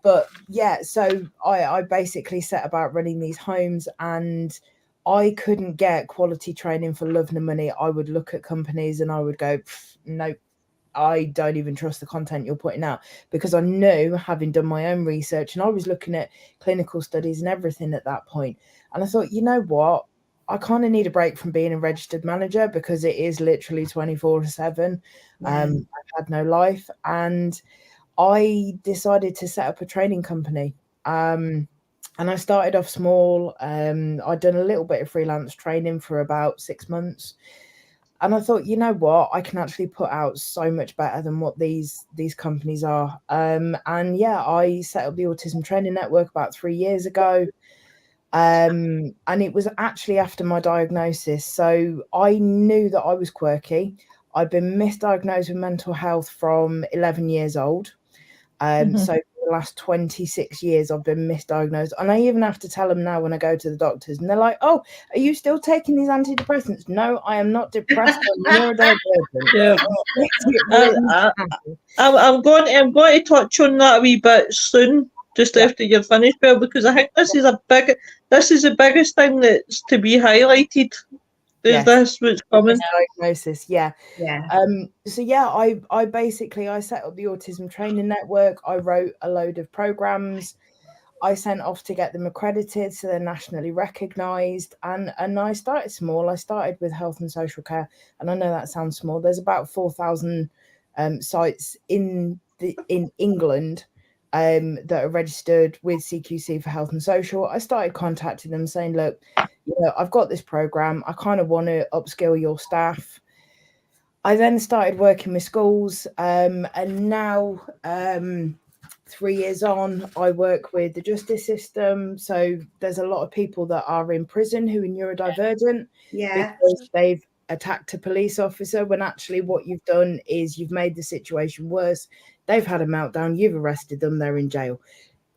But yeah, so I basically set about running these homes, and I couldn't get quality training for love nor money. I would look at companies and I would go, nope, I don't even trust the content you're putting out, because I knew, having done my own research, and I was looking at clinical studies and everything at that point. And I thought, you know what? I kind of need a break from being a registered manager, because it is literally 24/7. I've had no life. And I decided to set up a training company. And I started off small. I'd done a little bit of freelance training for about 6 months. And I thought, you know what, I can actually put out so much better than what these companies are. And yeah, I set up the Autism Training Network about 3 years ago. And it was actually after my diagnosis. So I knew that I was quirky. I'd been misdiagnosed with mental health from 11 years old. So for the last 26 years, I've been misdiagnosed. And I even have to tell them now when I go to the doctors, and they're like, oh, are you still taking these antidepressants? No, I am not depressed. I'm neurodivergent. Yeah. I'm going to touch on that a wee bit soon, just after you're finished, Bill, because I think this is the biggest thing that's to be highlighted. Is this what's coming? Diagnosis, yeah. So yeah, I basically set up the Autism Training Network. I wrote a load of programs. I sent off to get them accredited, so they're nationally recognised. And I started small. I started with health and social care, and I know that sounds small. There's about 4,000 sites in England that are registered with CQC for health and social. I started contacting them saying, look, you know, I've got this program. I kind of want to upskill your staff. I then started working with schools, and now 3 years on, I work with the justice system. So there's a lot of people that are in prison who are neurodivergent because they've attacked a police officer, when actually what you've done is you've made the situation worse. They've had a meltdown, you've arrested them, they're in jail.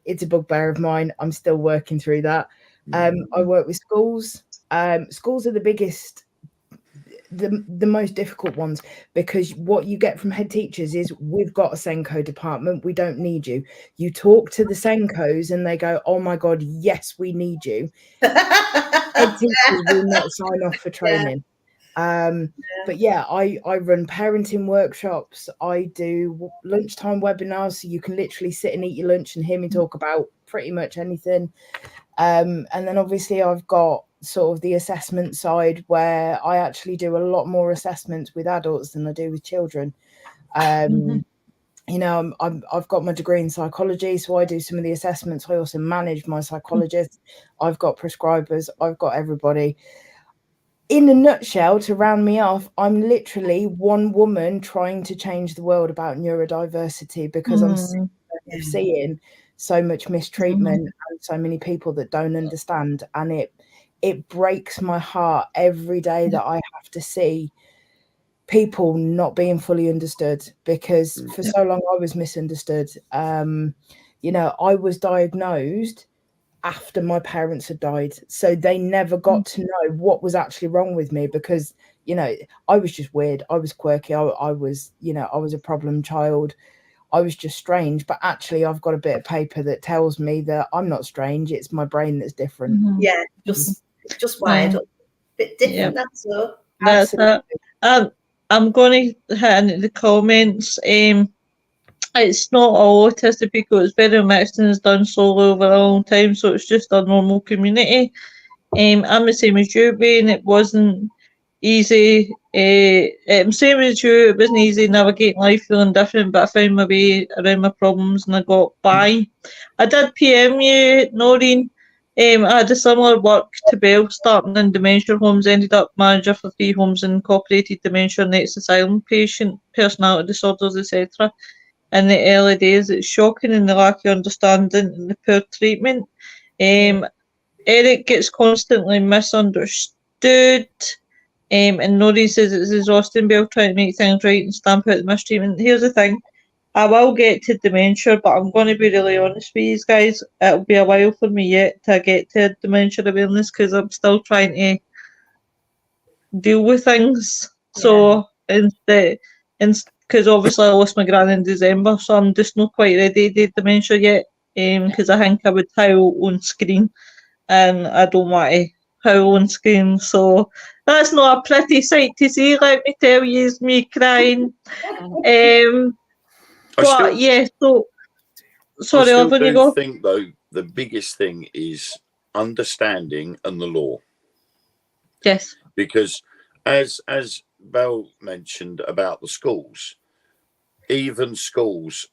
It's a bugbear of mine. I'm still working through that. I work with schools. Schools are the biggest, the most difficult ones, because what you get from head teachers is, we've got a Senko department, we don't need you. You talk to the Senkos and they go, oh my God, yes, we need you. Head teachers will not sign off for training. But yeah, I run parenting workshops. I do lunchtime webinars, so you can literally sit and eat your lunch and hear me talk about pretty much anything. And then obviously I've got sort of the assessment side, where I actually do a lot more assessments with adults than I do with children. You know, I've got my degree in psychology, so I do some of the assessments. I also manage my psychologists. I've got prescribers. I've got everybody. In a nutshell, to round me off, I'm literally one woman trying to change the world about neurodiversity, because I'm sick of seeing so much mistreatment and so many people that don't understand. And it breaks my heart every day that I have to see people not being fully understood, because for so long I was misunderstood. You know, I was diagnosed after my parents had died, so they never got to know what was actually wrong with me, because, you know, I was just weird. I was quirky. I was, you know, I was a problem child. I was just strange. But actually, I've got a bit of paper that tells me that I'm not strange. It's my brain that's different. Yeah, just wired up, bit different. That's all. That's it. I'm going to hit into the comments. It's not all autistic people, it's very mixed and it's done slowly over a long time, so it's just a normal community. I'm the same as you, Wayne. It wasn't easy. Same as you, it wasn't easy navigating life, feeling different, but I found my way around my problems and I got by. I did PM you, Noreen. I had a similar work to Belle, starting in dementia homes, ended up manager for 3 homes in incorporated dementia, next asylum patient, personality disorders, etc. In the early days, it's shocking in the lack of understanding and the poor treatment. Eric gets constantly misunderstood. And Noreen says it's exhausting, Belle, trying to make things right and stamp out the mistreatment. Here's the thing. I will get to dementia, but I'm going to be really honest with you guys. It'll be a while for me yet to get to dementia awareness because I'm still trying to deal with things. So, because obviously I lost my gran in December, so I'm just not quite ready to do dementia yet. Because I think I would howl on screen, and I don't want to howl on screen. So that's not a pretty sight to see. Let me tell you, is me crying. But yeah, so sorry, I Evan, you still go. do think though the biggest thing is understanding and the law. Yes. Because as Belle mentioned about the schools, even schools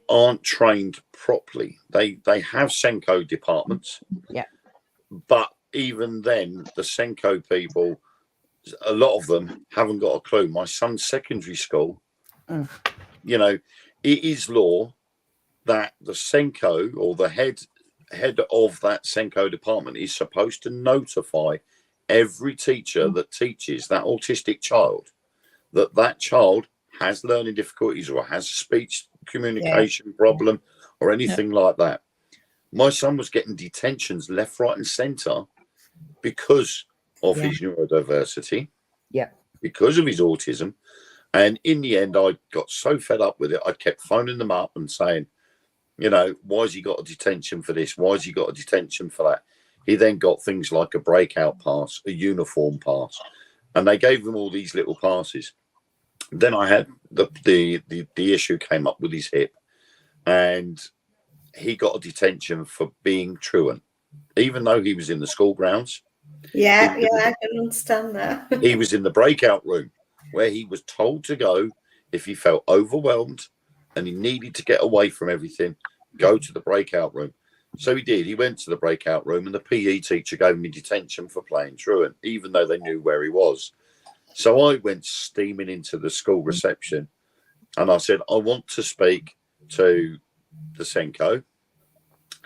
aren't trained properly. They have Senko departments. Yeah. But even then, the Senko people, a lot of them haven't got a clue. My son's secondary school, you know, it is law that the Senko or the head of that Senko department is supposed to notify every teacher that teaches that autistic child that child has learning difficulties or has a speech communication problem or anything like that. My son was getting detentions left, right, and centre because of his neurodiversity, because of his autism. And in the end, I got so fed up with it, I kept phoning them up and saying, you know, why has he got a detention for this? Why has he got a detention for that? He then got things like a breakout pass, a uniform pass, and they gave him all these little passes. Then I had the issue came up with his hip, and he got a detention for being truant, even though he was in the school grounds. Yeah, I can understand that. He was in the breakout room where he was told to go if he felt overwhelmed and he needed to get away from everything, go to the breakout room. So he did. He went to the breakout room and the PE teacher gave him a detention for playing truant, even though they knew where he was. So I went steaming into the school reception and I said, I want to speak to the Senko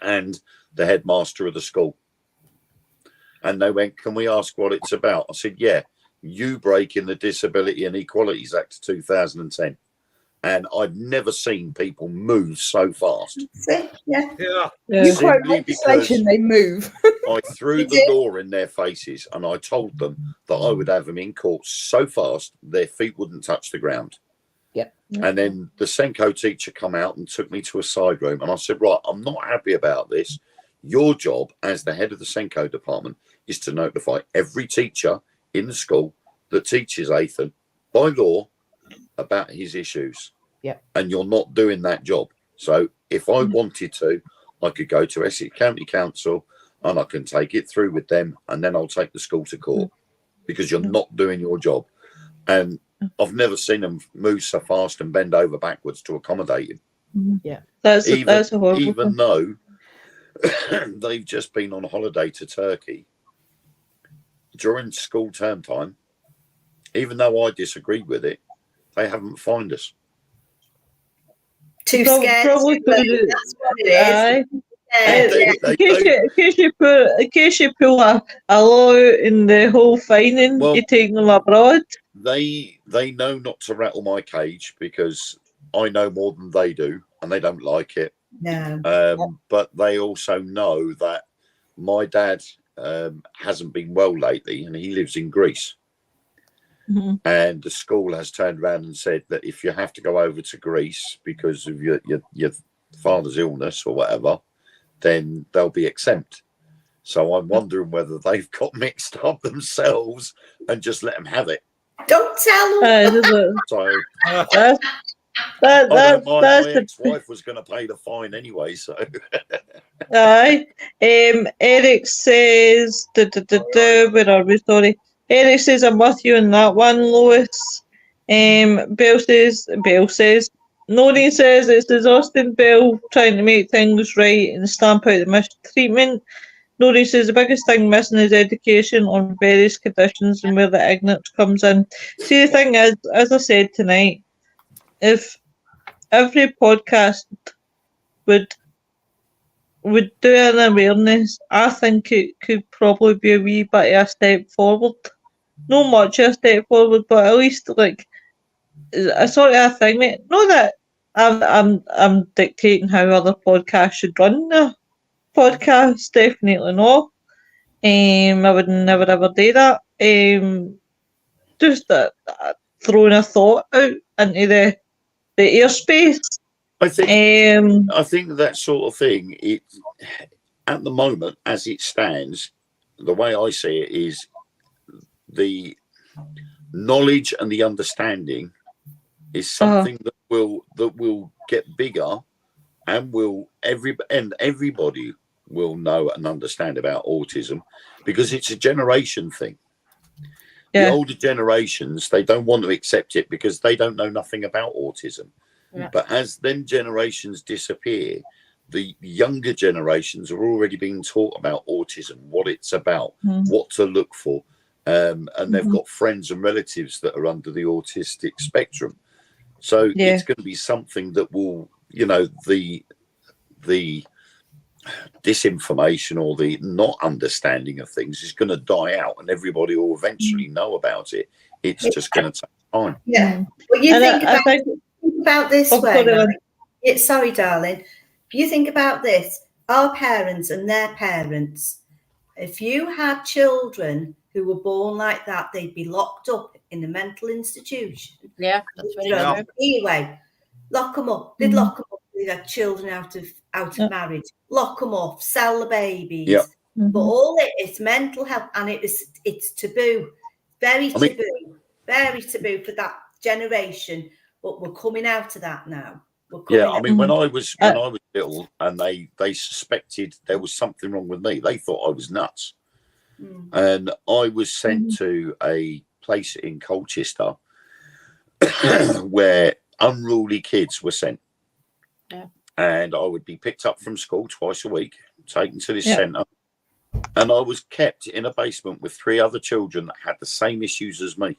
and the headmaster of the school. And they went, can we ask what it's about? I said, yeah, you breaking the Disability and Equalities Act 2010. And I'd never seen people move so fast. You quote legislation, they move. I threw the law in their faces and I told them that I would have them in court so fast their feet wouldn't touch the ground. And then the Senko teacher come out and took me to a side room and I said, right, I'm not happy about this. Your job as the head of the Senko department is to notify every teacher in the school that teaches Ethan by law about his issues. And you're not doing that job. So if I wanted to, I could go to Essex County Council and I can take it through with them and then I'll take the school to court because you're not doing your job. And I've never seen them move so fast and bend over backwards to accommodate him. That's a horrible even thing. Though they've just been on holiday to Turkey during school term time, even though I disagreed with it, they haven't fined us. Too scared. Probably That's what it is. In case you pull a law out in the whole fining, you take them abroad. They know not to rattle my cage because I know more than they do, and they don't like it. No. But they also know that my dad hasn't been well lately, and he lives in Greece. And the school has turned around and said that if you have to go over to Greece because of your father's illness or whatever, then they'll be exempt. So I'm wondering whether they've got mixed up themselves and just let them have it. Don't tell them. My ex-wife was going to pay the fine anyway, so. Aye. Eric says, where are we? Sorry. Eric says, I'm with you on that one, Lois. Bell says, Noreen says it's exhausting, Bell, trying to make things right and stamp out the mistreatment. Noreen says the biggest thing missing is education on various conditions and where the ignorance comes in. See, the thing is, as I said tonight, if every podcast would do an awareness, I think it could probably be a wee bit of a step forward. Not much of a step forward, but at least like a sort of a thing. Not that I'm dictating how other podcasts should run their podcasts, definitely not. I would never ever do that. Just throwing a thought out into the airspace. I think that sort of thing, it at the moment, as it stands, the way I see it is the knowledge and the understanding is something that will get bigger, and everybody will know and understand about autism, because it's a generation thing. The older generations, they don't want to accept it because they don't know nothing about autism. Yeah. But as them generations disappear, the younger generations are already being taught about autism, what it's about, what to look for. And they've got friends and relatives that are under the autistic spectrum. So it's going to be something that will, the disinformation or the not understanding of things is going to die out, and everybody will eventually know about it. It's just going to take time. Yeah. But you think about this way. Sorry, darling. If you think about this, our parents and their parents, if you had children who were born like that, they'd be locked up in a mental institution. Yeah, that's very true. Anyway, lock them up. They'd lock them up. They'd have children out of marriage. Lock them off. Sell the babies. Yeah. But all it's mental health, and it's taboo. Very taboo for that generation. But we're coming out of that now. Yeah, I mean, when I was little, and they suspected there was something wrong with me, they thought I was nuts. And I was sent to a place in Colchester where unruly kids were sent. Yeah. And I would be picked up from school twice a week, taken to this centre, and I was kept in a basement with 3 other children that had the same issues as me.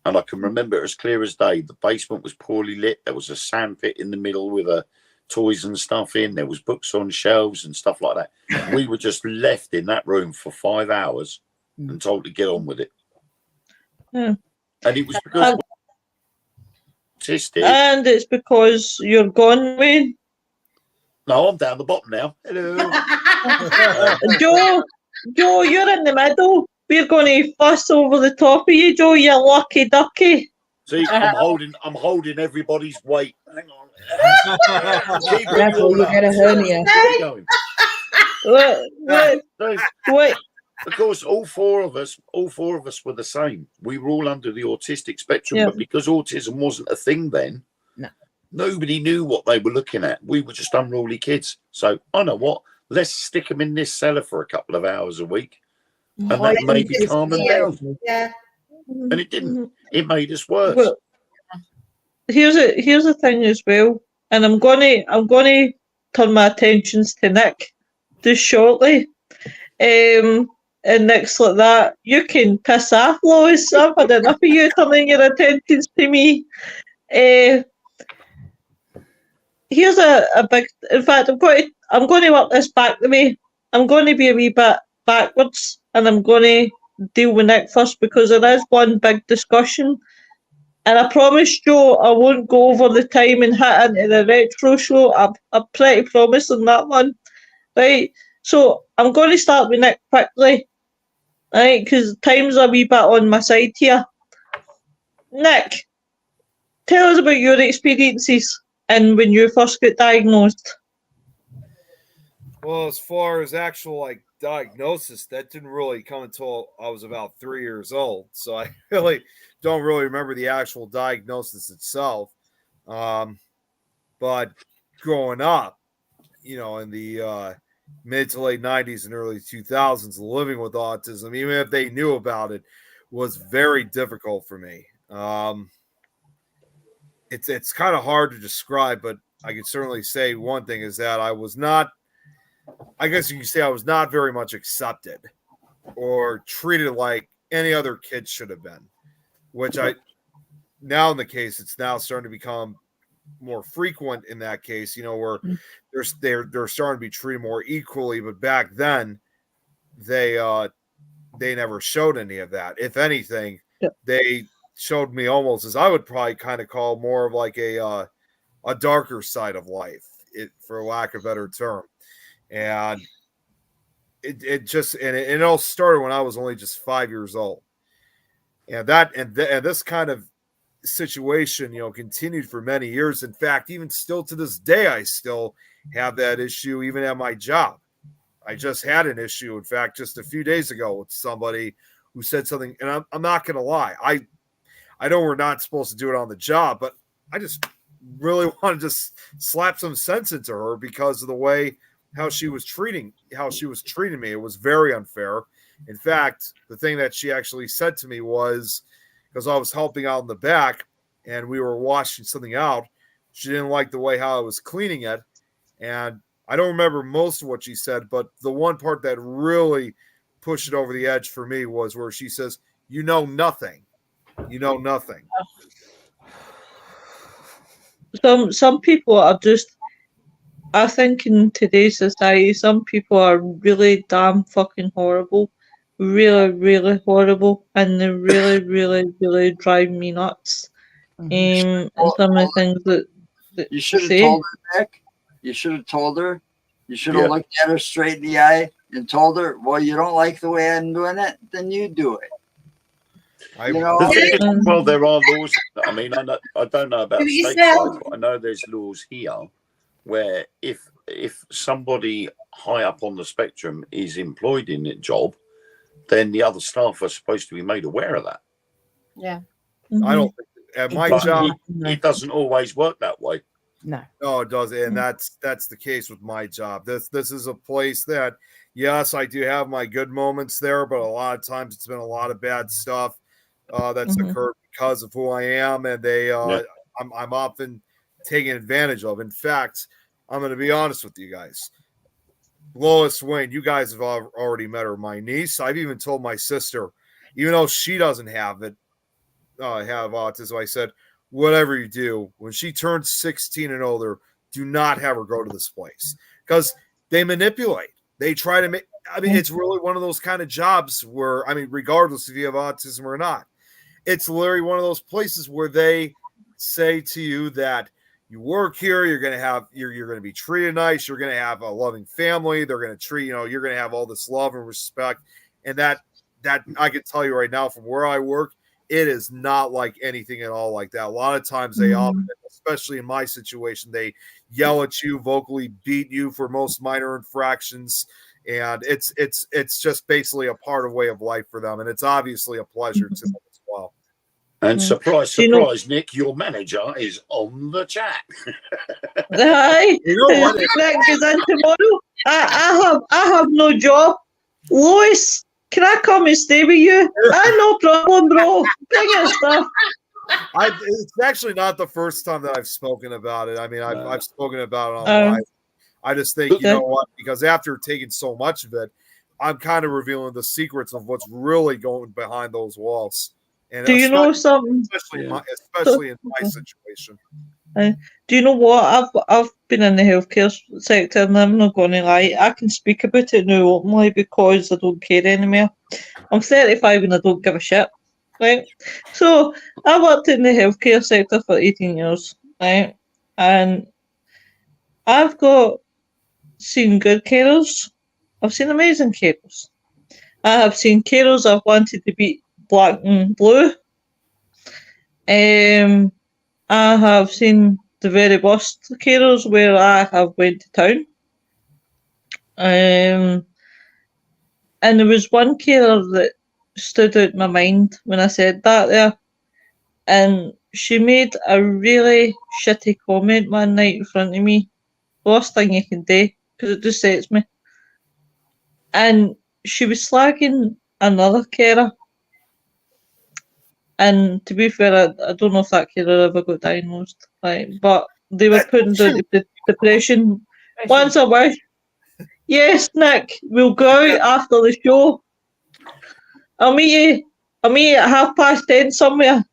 And I can remember it as clear as day. The basement was poorly lit. There was a sandpit in the middle with toys and stuff in. There was books on shelves and stuff like that. We were just left in that room for 5 hours and told to get on with it. And it was because autistic. And it's because you're gone, Wayne. No, I'm down the bottom now. Hello. Joe, you're in the middle. We're going to fuss over the top of you, Joe. You lucky ducky. See, I'm holding everybody's weight. Hang on. Careful, you get a hernia. Wait. Of course, all four of us were the same. We were all under the autistic spectrum, but because autism wasn't a thing then, nobody knew what they were looking at. We were just unruly kids. So I know what. Let's stick them in this cellar for a couple of hours a week. And that made me calm them down. Yeah. And it didn't. It made us worse. Well, here's the thing as well, and I'm gonna turn my attentions to Nick just shortly. And Nick's like that. You can piss off, Lois. I've had enough of you turning your attentions to me. Here's a big. In fact, I'm going to work this back the way. I'm going to be a wee bit backwards. And I'm going to deal with Nick first because there is one big discussion. And I promise, Joe, I won't go over the time and hit into the retro show. I'm pretty promising that one. Right? So I'm going to start with Nick quickly. Right? Because time's a wee bit on my side here. Nick, tell us about your experiences and when you first got diagnosed. Well, as far as actual diagnosis, that didn't really come until I was about 3 years old. So I really don't remember the actual diagnosis itself. But growing up, you know, in the mid to late 90s and early 2000s, living with autism, even if they knew about it, was very difficult for me. It's kind of hard to describe, but I can certainly say one thing is that I was not, I guess you could say I was not very much accepted or treated like any other kid should have been, which now in the case, it's now starting to become more frequent in that case, you know, where they're starting to be treated more equally. But back then, they never showed any of that. If anything, they showed me almost, as I would probably kind of call, more of like a darker side of life, for lack of a better term. And it all started when I was only just 5 years old. And this kind of situation, you know, continued for many years. In fact, even still to this day, I still have that issue, even at my job. I just had an issue, in fact, just a few days ago with somebody who said something, and I'm not going to lie. I know we're not supposed to do it on the job, but I just really want to just slap some sense into her because of the way how she was treating me. It was very unfair. In fact, the thing that she actually said to me was, because I was helping out in the back and we were washing something out, she didn't like the way how I was cleaning it. And I don't remember most of what she said, but the one part that really pushed it over the edge for me was where she says, "You know nothing. You know nothing." Some people are just, I think in today's society, some people are really damn fucking horrible. Really, really horrible. And they really, really, really drive me nuts. And some of the things that You should have say. told her, Nick. You should have told her. You should have looked at her straight in the eye and told her, well, you don't like the way I'm doing it, then you do it. Well, there are laws. I mean, I don't know about stateside, but I know there's laws here where if somebody high up on the spectrum is employed in a job, then the other staff are supposed to be made aware of that. Yeah. I don't think at my job it doesn't always work that way. No, it doesn't, and that's the case with my job. This is a place that, yes, I do have my good moments there, but a lot of times it's been a lot of bad stuff that's occurred because of who I am, and I'm often taken advantage of. In fact, I'm going to be honest with you guys. Lois Wayne, you guys have already met her. My niece, I've even told my sister, even though she doesn't have it, have autism, I said, whatever you do, when she turns 16 and older, do not have her go to this place, because they manipulate. They try to make, I mean, it's really one of those kind of jobs where, I mean, regardless if you have autism or not, it's literally one of those places where they say to you that you work here, you're going to be treated nice, you're going to have a loving family, they're going to treat, you know, you're going to have all this love and respect. And that I can tell you right now from where I work, it is not like anything at all like that. A lot of times they often, especially in my situation, they yell at you, vocally beat you for most minor infractions. And it's just basically a part of way of life for them. And it's obviously a pleasure to them as well. And surprise, surprise, Nick, your manager is on the chat. Hi. You know what? Nick is in tomorrow. I have no job. Lois, can I come and stay with you? No problem, bro. Bring your stuff. It's actually not the first time that I've spoken about it. I mean, I've spoken about it online. I just think, you know what, because after taking so much of it, I'm kind of revealing the secrets of what's really going behind those walls. And do you know something? Especially in my situation. Do you know what? I've been in the healthcare sector, and I'm not going to lie. I can speak about it now openly because I don't care anymore. I'm 35 and I don't give a shit, right? So I worked in the healthcare sector for 18 years, right? And I've seen good carers. I've seen amazing carers. I have seen carers I've wanted to be black and blue. I have seen the very worst carers where I have went to town. And there was one carer that stood out in my mind when I said that there. And she made a really shitty comment one night in front of me. Worst thing you can do, because it just sets me. And she was slagging another carer. And to be fair, I don't know if that carer ever got diagnosed, right? But they were putting down to depression. Once a wish. Yes, Nick, we'll go out after the show. I'll meet you at 10:30 somewhere.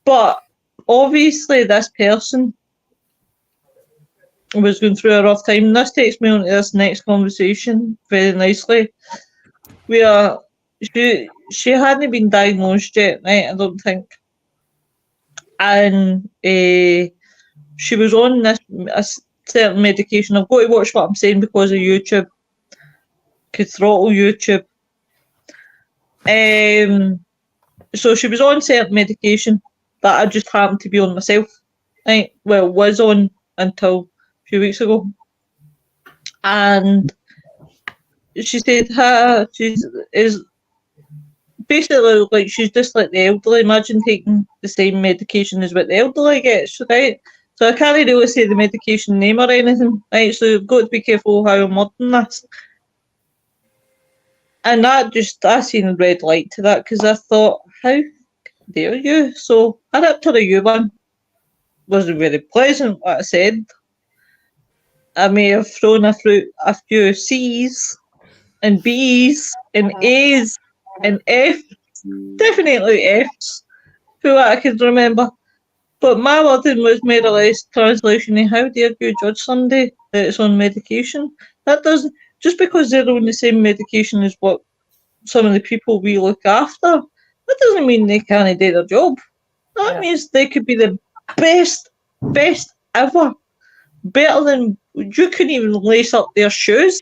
But obviously this person was going through a rough time. And this takes me on to this next conversation very nicely. Where she hadn't been diagnosed yet, right? I don't think. And she was on a certain medication. I've got to watch what I'm saying because of YouTube. Could throttle YouTube. So she was on certain medication that I just happened to be on myself. Right? Well, was on until a few weeks ago. And she said she's basically like she's just like the elderly. Imagine taking the same medication as what the elderly gets, right? So I can't really say the medication name or anything, right? So you've got to be careful how I'm wording this. And that I seen a red light to that because I thought, how dare you? So I ripped her a U-1. Wasn't very pleasant what I said. I may have thrown a few C's and B's and A's and F's. Definitely F's. For what I can remember. But my wording was more or less translation of how dare you judge somebody that is on medication. That doesn't, just because they're on the same medication as what some of the people we look after, that doesn't mean they can't do their job. That means they could be the best ever. Better than, you couldn't even lace up their shoes.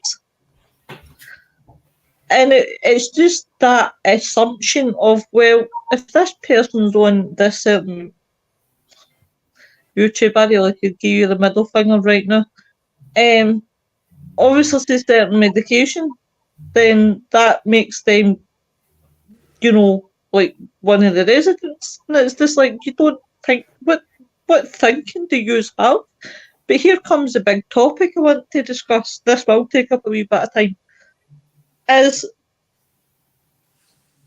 And it's just that assumption of, well, if this person's on this certain YouTube, I really could give you the middle finger right now. Obviously, it's certain medication, then that makes them, like one of the residents. And it's just like, you don't think, what thinking do you have? But here comes the big topic I want to discuss. This will take up a wee bit of time. Is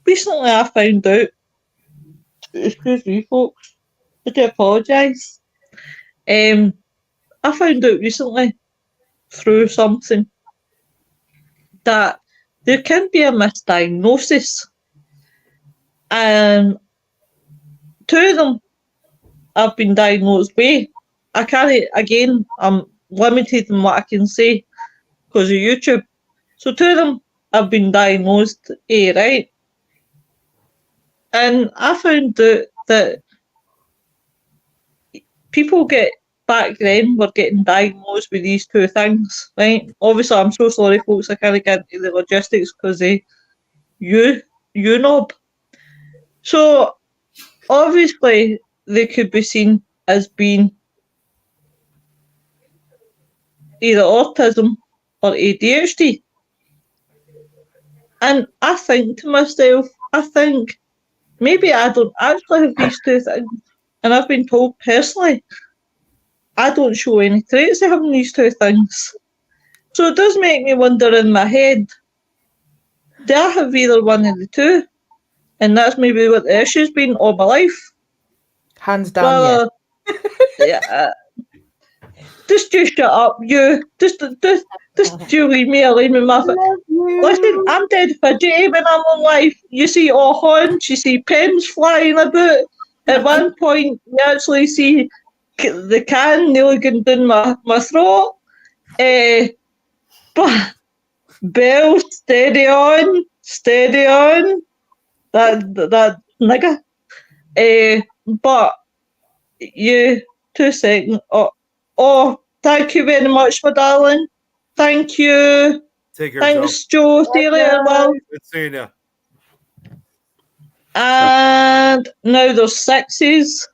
recently I found out, excuse me folks, I do apologise. I found out recently through something that there can be a misdiagnosis, and two of them have been diagnosed with. I can't, again, I'm limited in what I can say because of YouTube. So two of them have been diagnosed right? And I found out that people back then were getting diagnosed with these two things, right? Obviously, I'm so sorry, folks, I can't get into the logistics because of UNOB. So, obviously, they could be seen as being either autism or ADHD. And I think to myself, maybe I don't actually have these two things. And I've been told personally, I don't show any traits of having these two things. So it does make me wonder in my head, do I have either one of the two? And that's maybe what the issue's been all my life. Hands down, yeah. Just you shut up, you. Just you leave me alone with my... Listen, I'm dead fidgety when I'm on live. You see all horns, you see pens flying about. At one point, you actually see the can nearly going down my throat. But Bill, steady on. That nigger. But you, 2 seconds. Oh, thank you very much, my darling. Thank you. Take care. Thanks, Joe. See you later, well. Good seeing you. And now there's 6s.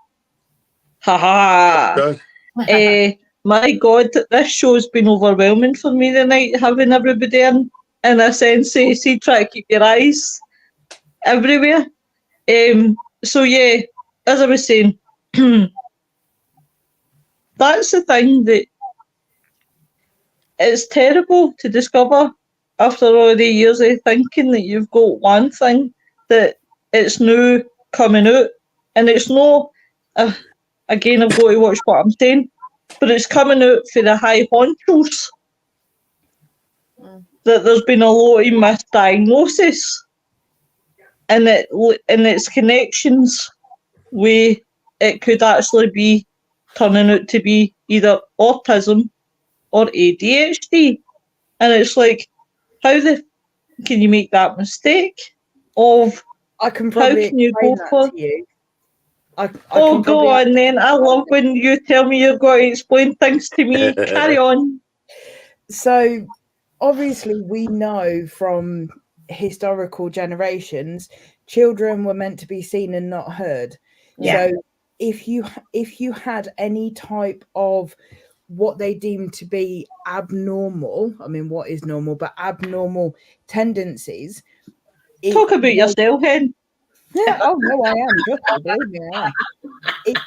Haha. My God, this show's been overwhelming for me tonight, having everybody in a sense. See, try to keep your eyes everywhere. So yeah, as I was saying, that's the thing that it's terrible to discover after all the years of thinking that you've got one thing that it's new coming out, and it's no. Again, I've got to watch what I'm saying, but it's coming out for the high honchos that there's been a lot of misdiagnosis and its connections with it could actually be turning out to be either autism or ADHD. And it's like, how can you make that mistake? I can How probably can you explain go that for? to you. I Oh, can go probably on then. I love when you tell me you're going to explain things to me. Carry on. So obviously we know from historical generations children were meant to be seen and not heard. Yeah. So if you had any type of what they deem to be abnormal, I mean what is normal, but abnormal tendencies, Talk about yourself, Hen. yeah, oh no, I am. Just believe me, I am.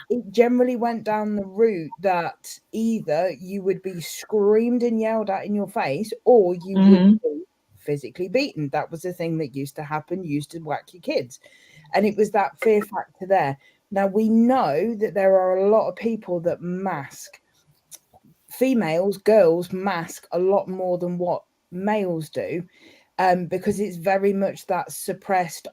It generally went down the route that either you would be screamed and yelled at in your face, or you would be physically beaten. That was the thing that used to happen. You used to whack your kids, and it was that fear factor there. Now we know that there are a lot of people that mask. Females, girls mask a lot more than what males do, because it's very much that suppressed.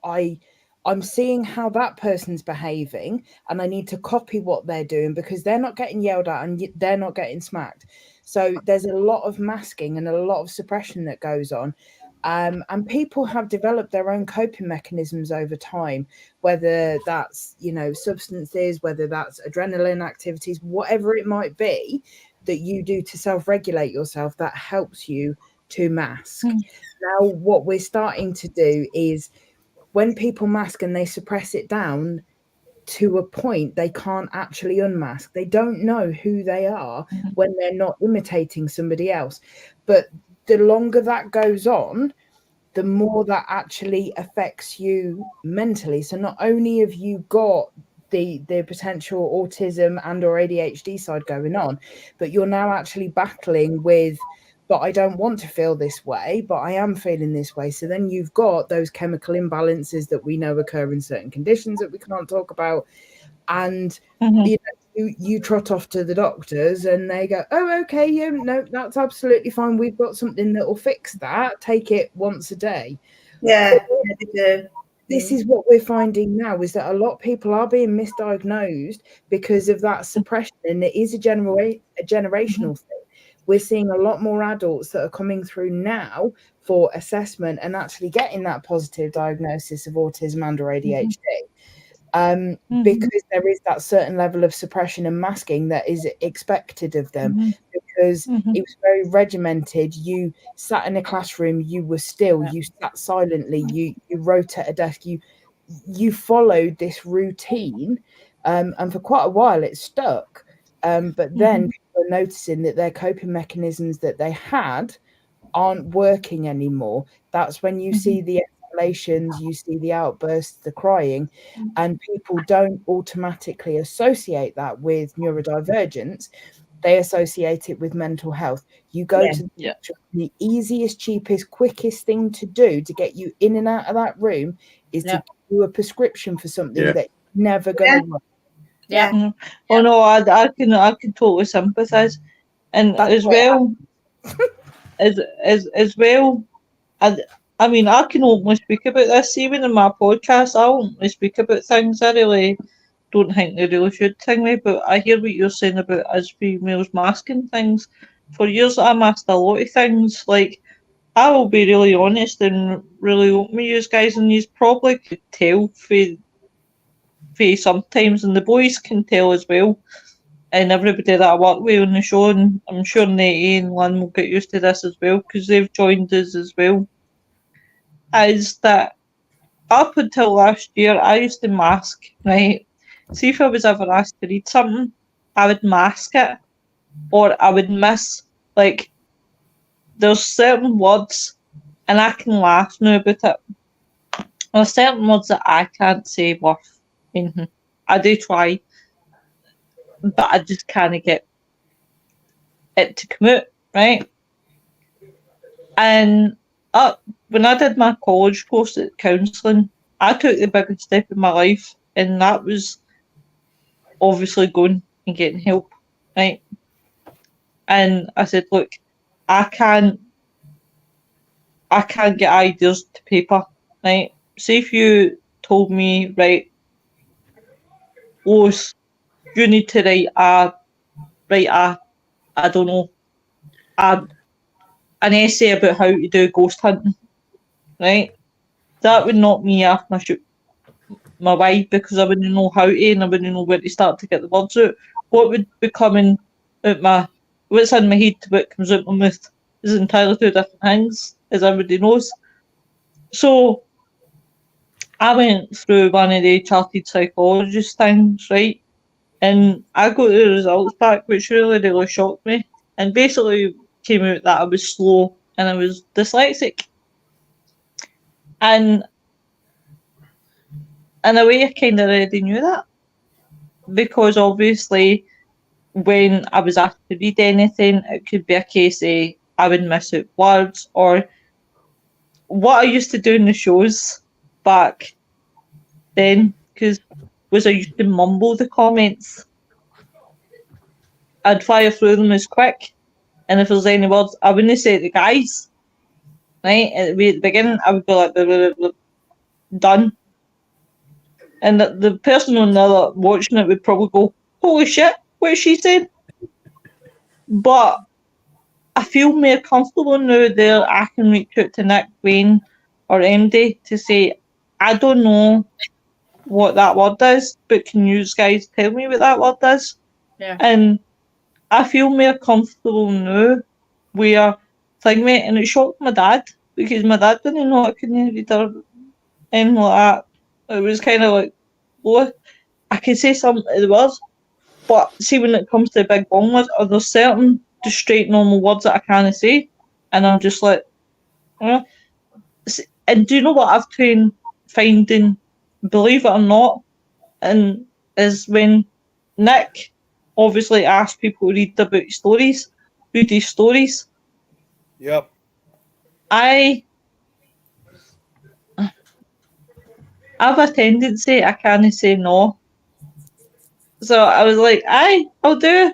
I'm seeing how that person's behaving and I need to copy what they're doing because they're not getting yelled at and they're not getting smacked. So there's a lot of masking and a lot of suppression that goes on. And people have developed their own coping mechanisms over time, whether that's, substances, whether that's adrenaline activities, whatever it might be that you do to self-regulate yourself that helps you to mask. Now, what we're starting to do is when people mask and they suppress it down to a point, they can't actually unmask. They don't know who they are when they're not imitating somebody else. But the longer that goes on, the more that actually affects you mentally. So not only have you got the potential autism and or ADHD side going on, but you're now actually battling with, but I don't want to feel this way, but I am feeling this way. So then you've got those chemical imbalances that we know occur in certain conditions that we can't talk about. And you trot off to the doctors and they go, oh, okay, yeah, no, that's absolutely fine. We've got something that will fix that. Take it once a day. Yeah. This is what we're finding now, is that a lot of people are being misdiagnosed because of that suppression, and it is a generational thing. We're seeing a lot more adults that are coming through now for assessment and actually getting that positive diagnosis of autism and or ADHD. Because there is that certain level of suppression and masking that is expected of them, because it was very regimented. You sat in a classroom, you were still, you sat silently, you wrote at a desk, you followed this routine, and for quite a while it stuck. But then people are noticing that their coping mechanisms that they had aren't working anymore. That's when you see the escalations, you see the outbursts, the crying, and people don't automatically associate that with neurodivergence. They associate it with mental health. You go to the easiest, cheapest, quickest thing to do to get you in and out of that room is to do a prescription for something that's never going to work. Oh no, I can totally sympathise, and That's as well, as well, I mean, I can openly speak about this even in my podcast. I openly speak about things. I really don't think they really should thing me, but I hear what you're saying about us females masking things. For years, I masked a lot of things. Like, I will be really honest and really open with you guys, and you probably could tell for sometimes, and the boys can tell as well, and everybody that I work with on the show, and I'm sure Nettie and Lynn will get used to this as well because they've joined us as well, is that up until last year I used to mask, right? See if I was ever asked to read something, I would mask it, or I would miss, like, there's certain words, and I can laugh now about it, There's certain words that I can't say worth anything. I do try, but I just can't get it to come out, right? And when I did my college course at counselling, I took the biggest step in my life, and that was obviously going and getting help, right? And I said, look, I can't get ideas to paper, right? See if you told me, right, Lois, you need to write I don't know, an essay about how to do ghost hunting, right? That would knock me off my way, because I wouldn't know how to, and I wouldn't know where to start to get the words out. What would be coming out what's in my head to what comes out my mouth is entirely two different things, as everybody knows. So I went through one of the chartered psychologist things, right? And I got the results back, which really shocked me. And basically came out that I was slow and I was dyslexic. And in a way, I kind of already knew that, because obviously when I was asked to read anything, it could be a case of I would miss out words, or what I used to do in the shows back then, because I used to mumble the comments. I'd fire through them as quick, and if there's any words, I wouldn't say it to guys, right? At the beginning, I would be like, blah, blah, blah, done. And the person on the other watching it would probably go, holy shit, what she said? But I feel more comfortable now there. I can reach out to Nick, Wayne, or MD to say, I don't know what that word is, but can you guys tell me what that word is? Yeah. And I feel more comfortable now where and it shocked my dad, because my dad didn't know I couldn't read or anything like that. It was kind of like, oh, I can say some of the words, but see, when it comes to the big long words, there's certain just straight normal words that I can't say, and I'm just like, and do you know what I've been finding, believe it or not, and is when Nick obviously asks people to read about stories, read these stories. Yep. I have a tendency, I can't say no. So I was like, aye, I'll do.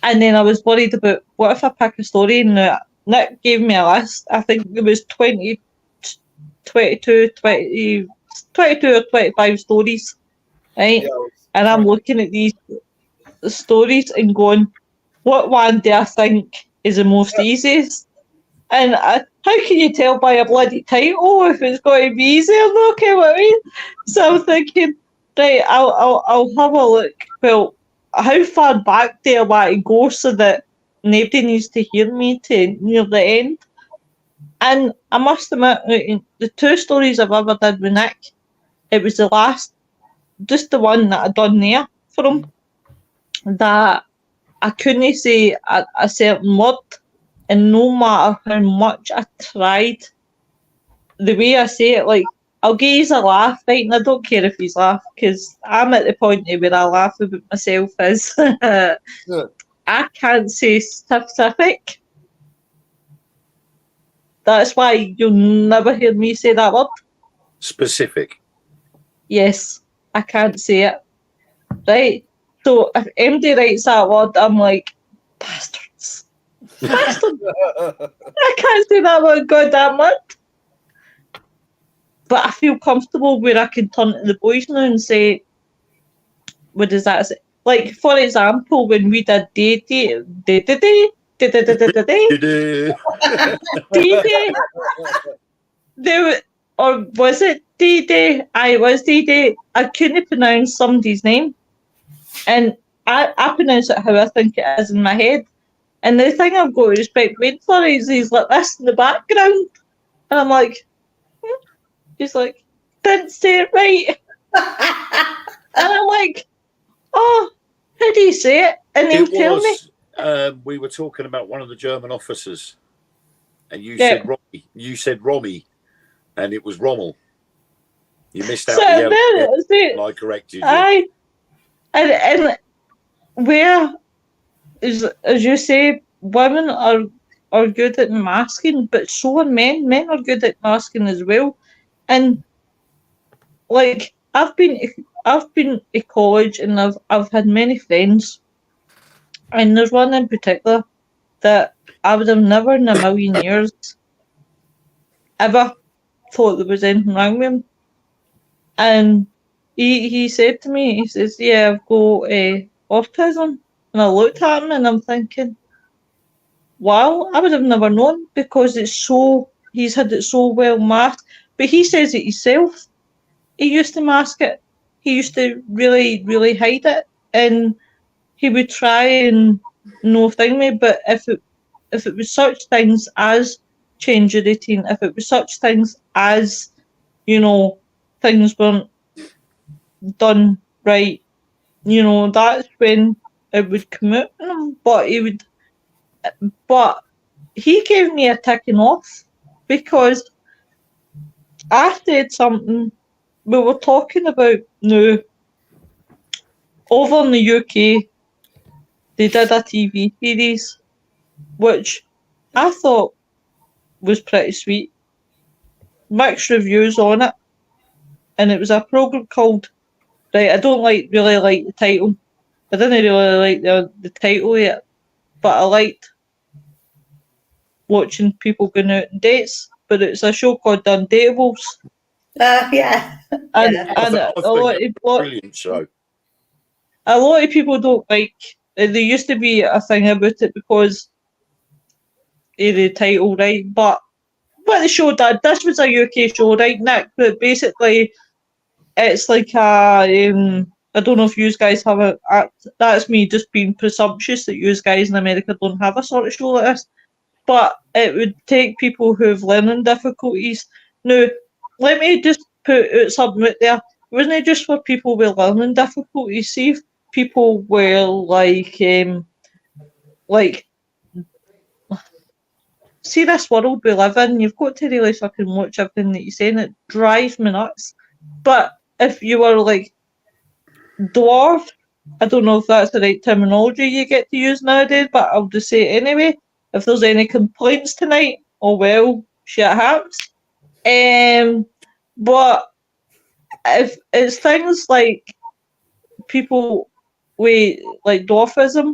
And then I was worried about, what if I pick a story? And Nick gave me a list. I think there was 22 or 25 stories, right? Yeah, and I'm looking at these stories and going, what one do I think is the most easiest? And how can you tell by a bloody title if it's going to be easy or not? Okay, what I mean? So I'm thinking, right, I'll have a look. Well, how far back do I want to go so that nobody needs to hear me to near the end? And I must admit, the two stories I've ever did with Nick, it was the last, just the one that I done there for him, that I couldn't say a certain word, and no matter how much I tried, the way I say it, like, I'll give you a laugh, right? And I don't care if he's laugh, because I'm at the point where I laugh about myself is I can't say specific. That's why you'll never hear me say that word. Specific. Yes, I can't say it. Right? So if MD writes that word, I'm like, bastards. Bastards. I can't say that word goddamn word. But I feel comfortable where I can turn to the boys now and say, what does that say? Like, for example, when we did D-Day, or was it D-Day? It was D-Day. I couldn't pronounce somebody's name. And I pronounce it how I think it is in my head. And the thing I've got to respect Wayne for is he's like this in the background. And I'm like, he's like, didn't say it right. And I'm like, oh, how do you say it? And he'll tell me. We were talking about one of the German officers, and you Yeah. said Romy. You said Romy, and it was Rommel. You missed out So the yellow then, bit, see, and I corrected you. aye, and where is, as you say, women are good at masking, but so are men. Men are good at masking as well. And like I've been to college and I've had many friends, and there's one in particular that I would have never in a million years ever thought there was anything wrong with him. And he said to me, he says, "Yeah, I've got autism." And I looked at him and I'm thinking, wow, I would have never known, because he's had it so well masked. But he says it himself. He used to mask it. He used to really, really hide it. And he would try and no thing me, but if it was such things as change your routine, if it was such things as, things weren't done right, that's when it would come out in him. But he gave me a ticking off, because I said something. We were talking about now over in the UK, they did a TV series which I thought was pretty sweet. Mixed reviews on it, and it was a program called, right, I don't really like the title. I didn't really like the title yet, but I liked watching people going out on dates. But it's a show called The Undateables. Yeah. And, Yeah. and I a lot think of, it's a brilliant show. a lot of people don't like. There used to be a thing about it because of the title, right? But what the show did, this was a UK show, right, Nick? But basically, it's like I don't know if you guys have that's me just being presumptuous that you guys in America don't have a sort of show like this. But it would take people who have learning difficulties. Now, let me just put out something out there. It wasn't just for people with learning difficulties. See if people were like, see this world we live in, you've got to really fucking watch everything that you're saying. It drives me nuts. But if you were like dwarf, I don't know if that's the right terminology you get to use nowadays, but I'll just say it anyway. If there's any complaints tonight, oh well, shit happens. But if it's things like people with like dwarfism,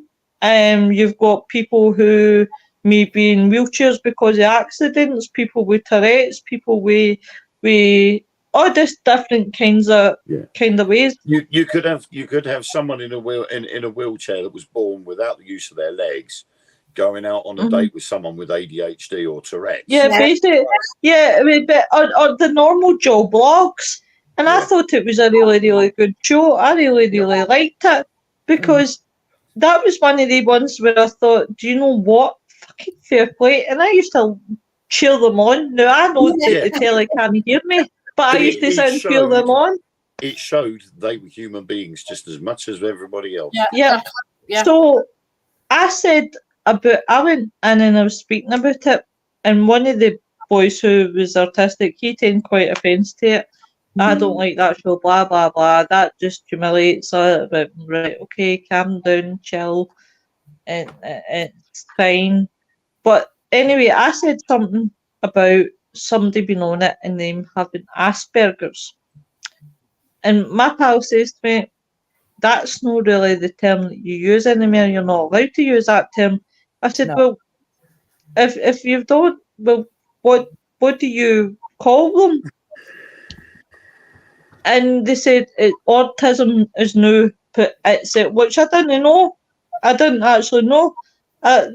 you've got people who may be in wheelchairs because of accidents, people with Tourette's, people with all this different kinds of ways. You could have someone in a wheelchair that was born without the use of their legs, going out on a date with someone with ADHD or Tourette's. Yeah, basically, yeah. I mean, but on the normal Joe blogs, and I thought it was a really, really good show. I really, really liked it, because that was one of the ones where I thought, do you know what? Fucking fair play. And I used to cheer them on. Now, I know that the telly can't hear me, but I used to sit and cheer them on. It showed they were human beings just as much as everybody else. Yeah. So I said I went in and I was speaking about it, and one of the boys who was autistic, he taken quite offence to it. I don't like that show, blah, blah, blah. That just humiliates her. But, right, okay, calm down, chill. It's fine. But anyway, I said something about somebody being on it and them having Asperger's. And my pal says to me, that's not really the term that you use anymore. You're not allowed to use that term. I said, well, if you don't, well, what do you call them? And they said autism is new, but it's which I didn't know. I didn't actually know.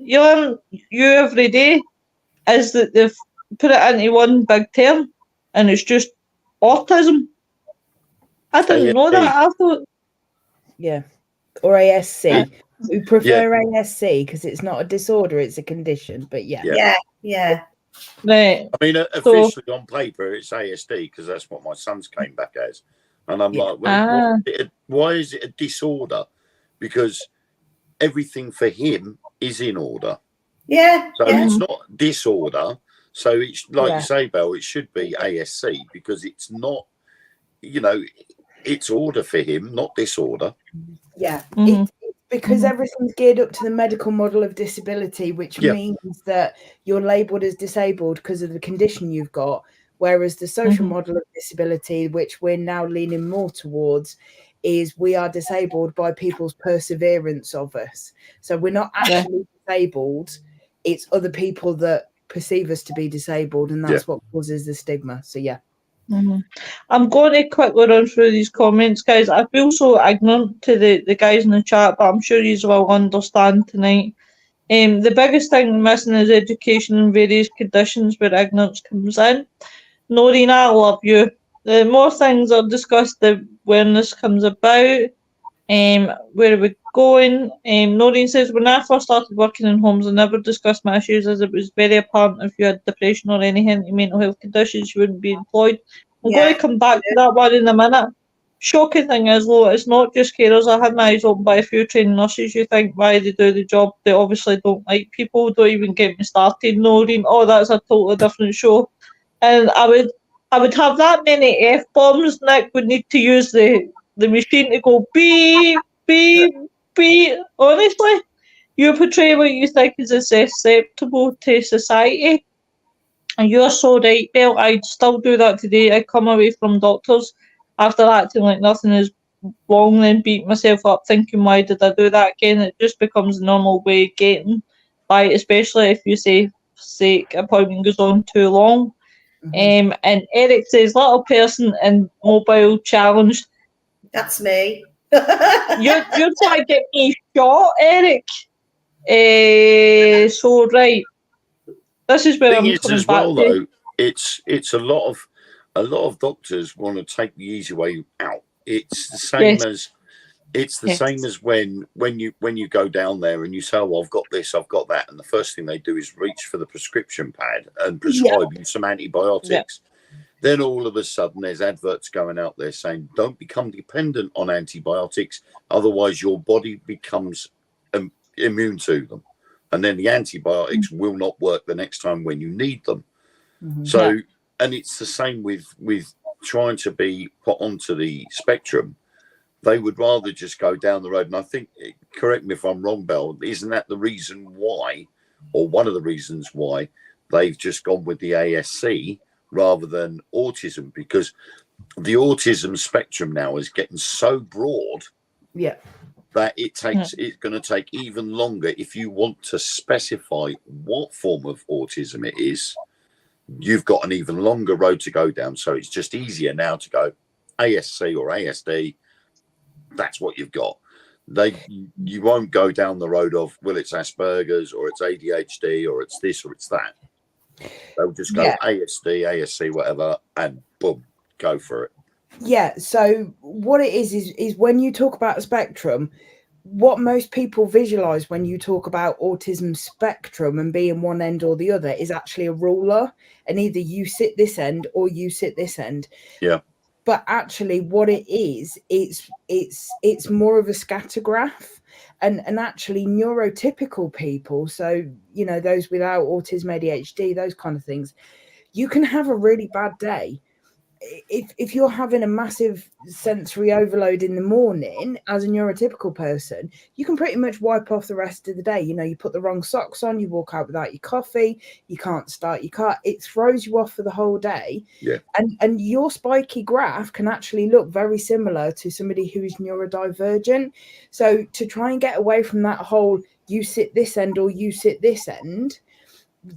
You learn every day is that they've put it into one big term, and it's just autism. I didn't know that. I thought, or ASC. We prefer ASC because it's not a disorder; it's a condition. But yeah. Right. I mean, officially on paper, it's ASD because that's what my son's came back as. And I'm like, well, why is it a disorder? Because everything for him is in order. Yeah. So it's not disorder. So it's like you say, Belle, it should be ASC because it's not you know, it's order for him, not disorder. Yeah, Mhm. because Mhm. everything's geared up to the medical model of disability, which Yeah. means that you're labelled as disabled because of the condition you've got, whereas the social Mhm. model of disability, which we're now leaning more towards, is we are disabled by people's perseverance of us. So we're not actually disabled, it's other people that perceive us to be disabled, and that's what causes the stigma. So yeah. Mhm. I'm going to quickly run through these comments, guys. I feel so ignorant to the guys in the chat, but I'm sure you will understand tonight. The biggest thing missing is education in various conditions where ignorance comes in. Noreen, I love you. The more things are discussed, the awareness comes about. Where are we going? Noreen says, when I first started working in homes, I never discussed my issues as it was very apparent if you had depression or any hint of mental health conditions, you wouldn't be employed. I'm going to come back to that one in a minute. Shocking thing is, though, it's not just carers. I had my eyes opened by a few trained nurses. You think why they do the job? They obviously don't like people. Don't even get me started, Noreen. Oh, that's a totally different show. And I would have that many F bombs. Nick would need to use the machine to go beep, beep, beep. Honestly, you portray what you think is acceptable to society. And you're so right, Belle. I'd still do that today. I come away from doctors after acting like nothing is wrong, then beat myself up thinking, why did I do that again? It just becomes a normal way of getting by, especially if you say, sake, appointment goes on too long. And Eric says, little person and mobile challenged. That's me. You're trying to get me shot, Eric. So right, this is where Thing I'm is, coming as back well, to. though, it's a lot of doctors want to take the easy way out. It's the same Yes. as it's the Yes. same as when you go down there and you say, "Oh, I've got this, I've got that," and the first thing they do is reach for the prescription pad and prescribe you some antibiotics. Then all of a sudden, there's adverts going out there saying, "Don't become dependent on antibiotics, otherwise your body becomes immune to them, and then the antibiotics will not work the next time when you need them." So, and it's the same with trying to be put onto the spectrum. They would rather just go down the road. And I think, correct me if I'm wrong, Belle, isn't that the reason why, or one of the reasons why, they've just gone with the ASC rather than autism? Because the autism spectrum now is getting so broad that it's going to take even longer. If you want to specify what form of autism it is, you've got an even longer road to go down. So it's just easier now to go ASC or ASD. That's what you've got. You won't go down the road of, well, it's Asperger's or it's ADHD or it's this or it's that. They'll just go ASD, ASC, whatever, and boom, go for it. Yeah. So what it is when you talk about a spectrum, what most people visualize when you talk about autism spectrum and being one end or the other is actually a ruler, and either you sit this end or you sit this end. Yeah. But actually what it is, it's more of a scatter graph, and actually neurotypical people, so you know, those without autism, ADHD, those kind of things, you can have a really bad day. If you're having a massive sensory overload in the morning as a neurotypical person, you can pretty much wipe off the rest of the day. You know, you put the wrong socks on, you walk out without your coffee, you can't start your car, it throws you off for the whole day. And your spiky graph can actually look very similar to somebody who is neurodivergent. So to try and get away from that whole you sit this end or you sit this end,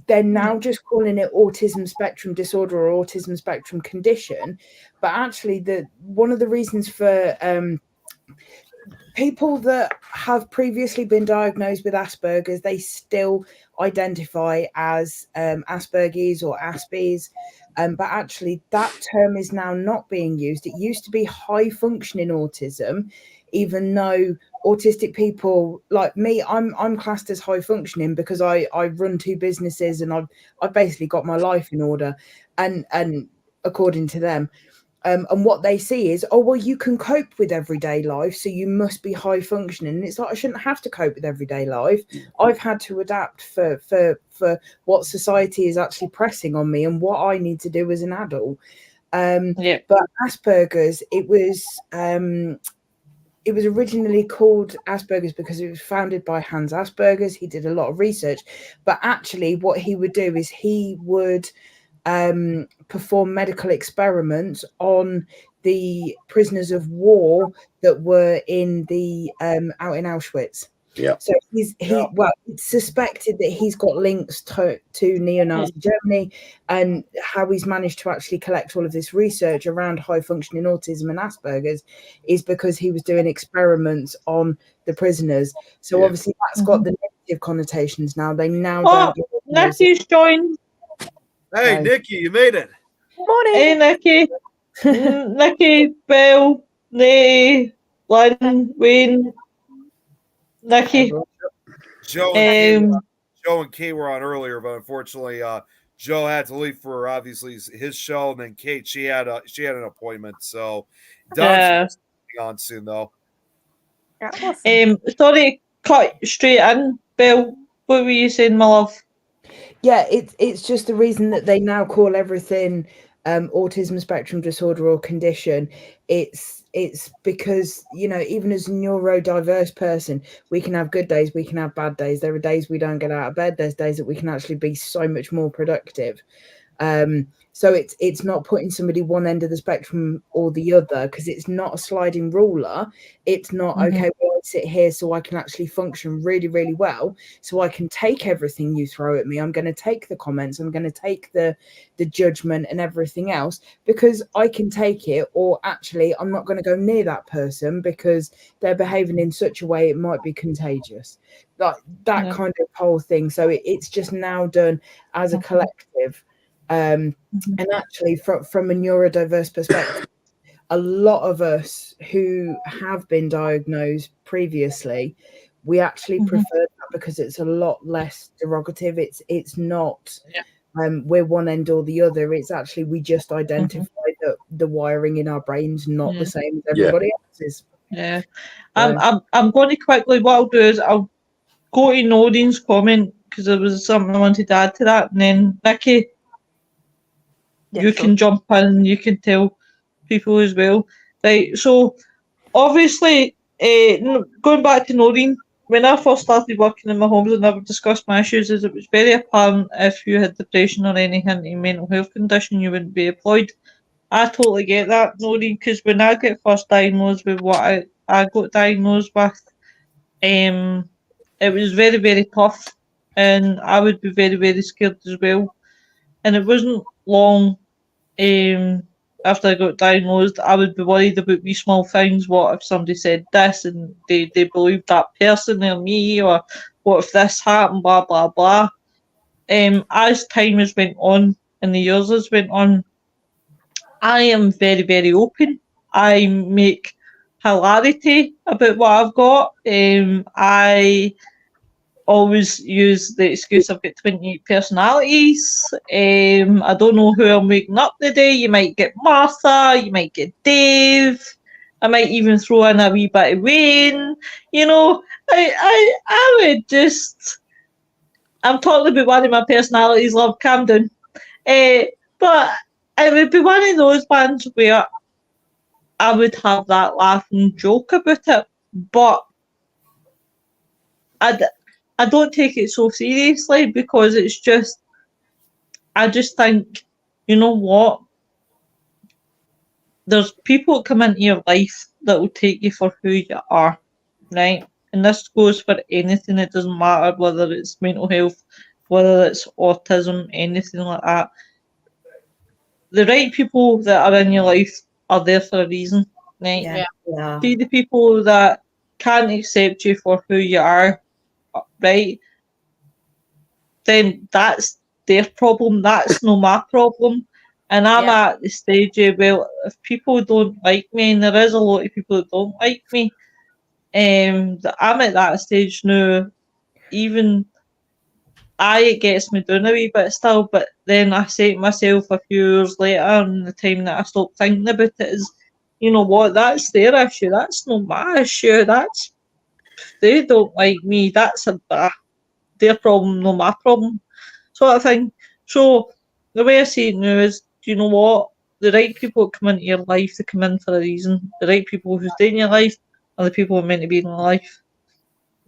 they're now just calling it autism spectrum disorder or autism spectrum condition. But actually one of the reasons for people that have previously been diagnosed with Asperger's, they still identify as Asperger's or Aspies. But actually that term is now not being used. It used to be high functioning autism, even though autistic people like me, I'm classed as high functioning because I run 2 businesses and I've basically got my life in order, and according to them. And what they see is, oh, well, you can cope with everyday life, so you must be high functioning. And it's like, I shouldn't have to cope with everyday life. I've had to adapt for what society is actually pressing on me and what I need to do as an adult. But Asperger's, it was originally called Asperger's because it was founded by Hans Asperger's. He did a lot of research, but actually what he would do is he would perform medical experiments on the prisoners of war that were in the out in Auschwitz. Yeah. So it's suspected that he's got links to neo-Nazi Germany, and how he's managed to actually collect all of this research around high functioning autism and Asperger's is because he was doing experiments on the prisoners. So obviously that's got the negative connotations now. They now don't. Nikki's joined. Hey, Nikki, you made it. Morning. Hey, Nikki. Nikki, Bill, Nay, Lynn, Wayne, Nikki. Joe and Kate were on earlier, but unfortunately, Joe had to leave for obviously his show, and then Kate she had an appointment, so Don's on soon though. Sorry to cut straight in, Bill. What were you saying, my love? Yeah, it's just the reason that they now call everything autism spectrum disorder or condition. It's because, you know, even as a neurodiverse person, we can have good days, we can have bad days. There are days we don't get out of bed. There's days that we can actually be so much more productive. So it's not putting somebody one end of the spectrum or the other, because it's not a sliding ruler. It's not okay, well, I sit here so I can actually function really, really well, so I can take everything you throw at me. I'm going to take the comments, I'm going to take the judgment and everything else, because I can take it, or actually I'm not going to go near that person because they're behaving in such a way it might be contagious. Like that kind of whole thing. So it's just now done as a collective. And actually from a neurodiverse perspective, a lot of us who have been diagnosed previously, we actually prefer that because it's a lot less derogative. It's not we're one end or the other. It's actually we just identify that the wiring in our brains not the same as everybody else's. I'm going to quickly, what I'll do is I'll go to Noreen's comment, because there was something I wanted to add to that, and then Nikki, you can jump in and you can tell people as well. Right, so obviously, going back to Noreen, when I first started working in my homes and I would discuss my issues, is it was very apparent if you had depression or any hint of mental health condition, you wouldn't be employed. I totally get that, Noreen, because when I get first diagnosed with what I got diagnosed with, it was very, very tough, and I would be very, very scared as well. And it wasn't long after I got diagnosed, I would be worried about wee small things. What if somebody said this and they believed that person or me, or what if this happened, blah, blah, blah. As time has went on and the years has went on, I am very, very open. I make hilarity about what I've got. I always use the excuse I've got 28 personalities. I don't know who I'm waking up today. You might get Martha, you might get Dave. I might even throw in a wee bit of Wayne. You know, I would just... I'm talking about one of my personalities, love, calm down. But it would be one of those ones where I would have that laugh and joke about it, but I don't take it so seriously, because it's just, I just think, you know what? There's people that come into your life that will take you for who you are, right? And this goes for anything. It doesn't matter whether it's mental health, whether it's autism, anything like that. The right people that are in your life are there for a reason, right? Yeah. See the people that can't accept you for who you are, right? Then that's their problem. That's not my problem. And I'm at the stage of, well, if people don't like me, and there is a lot of people that don't like me, I'm at that stage now. Even it gets me down a wee bit still, but then I say to myself a few years later, and the time that I stop thinking about it, is, you know what, that's their issue, that's not my issue, they don't like me, that's their problem, not my problem, sort of thing. So the way I see it now is, do you know what, the right people that come into your life, they come in for a reason. The right people who stay in your life are the people who are meant to be in your life.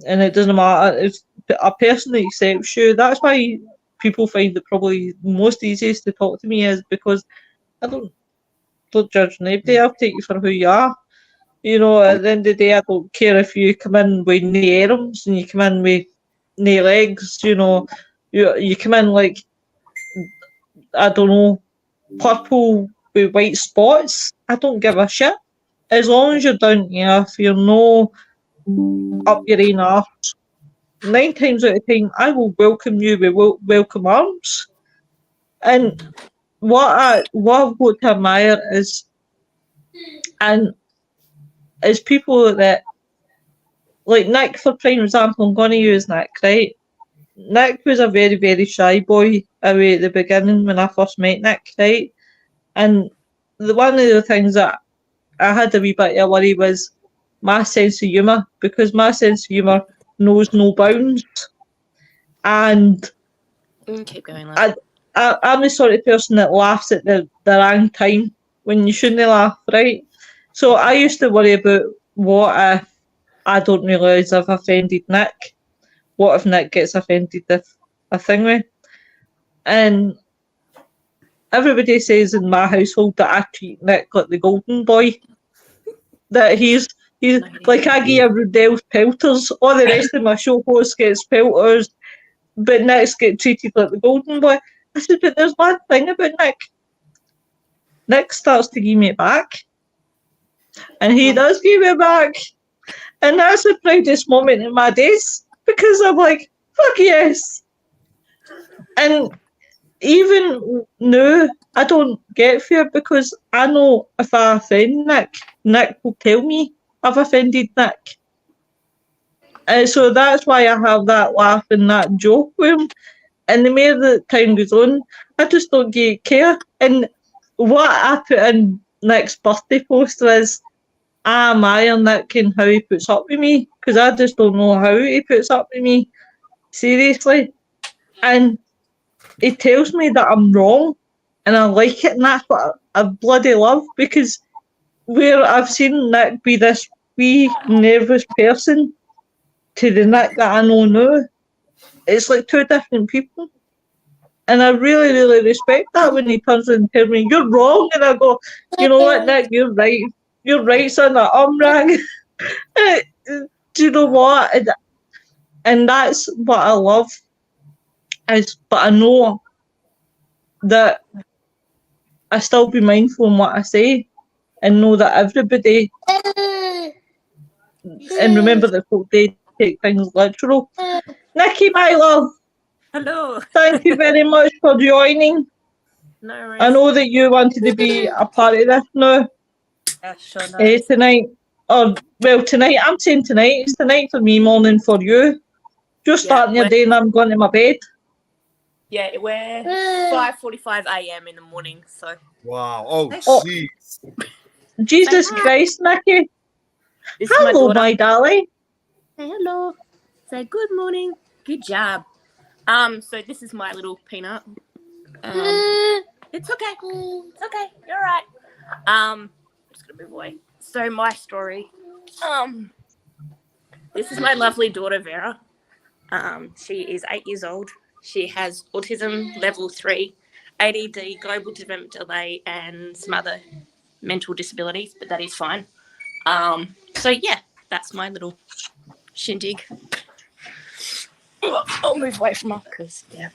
And it doesn't matter if a person that accepts you. That's why people find it probably most easiest to talk to me is because I don't judge nobody. I'll take you for who you are. You know, at the end of the day, I don't care if you come in with no arms and you come in with no legs. You know, you come in like, I don't know, purple with white spots. I don't give a shit. As long as you're down to earth, you're no up your own arse. 9 times out of 10, I will welcome you with welcome arms. And what I've got to admire is people that, like Nick, for prime example, I'm going to use Nick, right? Nick was a very, very shy boy away at the beginning when I first met Nick, right? And one of the things that I had a wee bit of worry was my sense of humour, because my sense of humour knows no bounds. And keep going, love. I'm the sort of person that laughs at the wrong time when you shouldn't laugh, right? So I used to worry about what if I don't realise I've offended Nick. What if Nick gets offended if a thing with? And everybody says in my household that I treat Nick like the golden boy. That he's like, I give Rudell's pelters, all the rest of my show hosts gets pelters, but Nick's get treated like the golden boy. I said, but there's one thing about Nick. Nick starts to give me it back. And he does give it back. And that's the proudest moment in my days, because I'm like, fuck yes. And even now, I don't get fear, because I know if I offend Nick, Nick will tell me I've offended Nick. So that's why I have that laugh and that joke with him. And the more the time goes on, I just don't care. And what I put in Nick's birthday post was, I admire Nick and how he puts up with me, because I just don't know how he puts up with me. Seriously. And he tells me that I'm wrong, and I like it, and that's what I bloody love, because where I've seen Nick be this wee nervous person to the Nick that I know now, it's like 2 different people. And I really, really respect that when he turns and tells me, you're wrong, and I go, you know what, Nick, you're right. You're right, son, I'm wrong. Do you know what? And that's what I love. But I know that I still be mindful in what I say, and know that everybody, and remember that folk they take things literal. Nikki, my love. Hello. Thank you very much for joining. No worries. I know that you wanted to be a part of this now. Yeah, sure. No Tonight, tonight, I'm saying tonight, it's tonight for me, morning for you. You're starting your day and I'm going to my bed. Yeah, we're 5:45 a.m. in the morning, so. Wow. Oh, jeez. Jesus Christ, Nikki. This Hello, my darling. Say hello. Say good morning. Good job. So this is my little peanut. It's okay. It's okay. You're right. I'm just gonna move away. So my story. This is my lovely daughter Vera. She is 8 years old. She has autism level 3, ADD, global development delay, and some other mental disabilities, but that is fine. So yeah, that's my little shindig. I'll move away from her because yeah.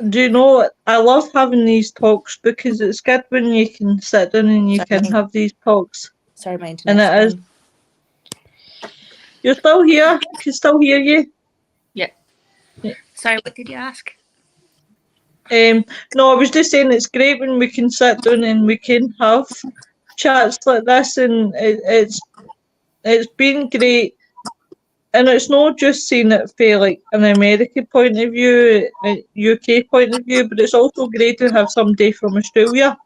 Do you know, I love having these talks because it's good when you can sit down and you can have these talks. Sorry, my internet. And it is. You're still here? I can still hear you. Yeah. Sorry, what did you ask? No, I was just saying it's great when we can sit down and we can have chats like this, and it's been great. And it's not just seeing it from like an American point of view, a UK point of view, but it's also great to have somebody from Australia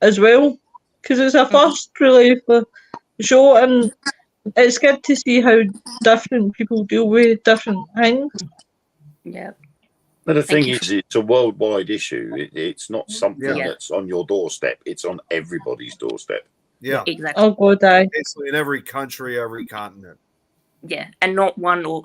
as well, because it's a first really for the show, and it's good to see how different people deal with different things. Yeah. But the Thank thing you. is, it's a worldwide issue. It's not something Yeah. that's on your doorstep. It's on everybody's doorstep. Yeah. Exactly. Oh God, aye. Basically in every country, every continent. Yeah, and not one or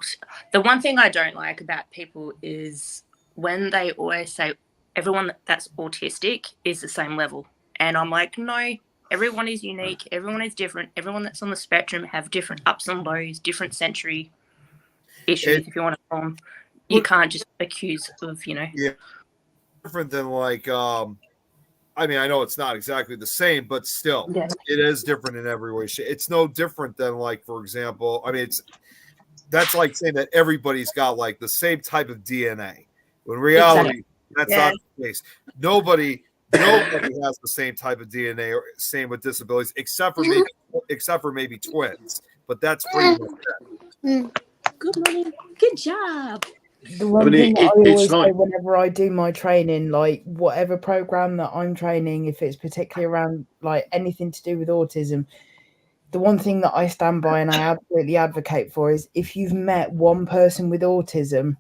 the one thing I don't like about people is when they always say everyone that's autistic is the same level, and I'm like, no, everyone is unique, everyone is different, everyone that's on the spectrum have different ups and lows, different sensory issues, if you want to call them. You can't just accuse of, Yeah, different than like I mean, I know it's not exactly the same, but still, Yeah. it is different in every way. It's no different than, like, for example, I mean, that's like saying that everybody's got like the same type of DNA. When in reality, that's not the case. Nobody has the same type of DNA, or same with disabilities, except for maybe twins. But that's pretty much it. Good morning. Good job. The one mean, thing that I it's always say like- whenever I do my training, like whatever program that I'm training, if it's particularly around like anything to do with autism, the one thing that I stand by and I absolutely advocate for is if you've met one person with autism,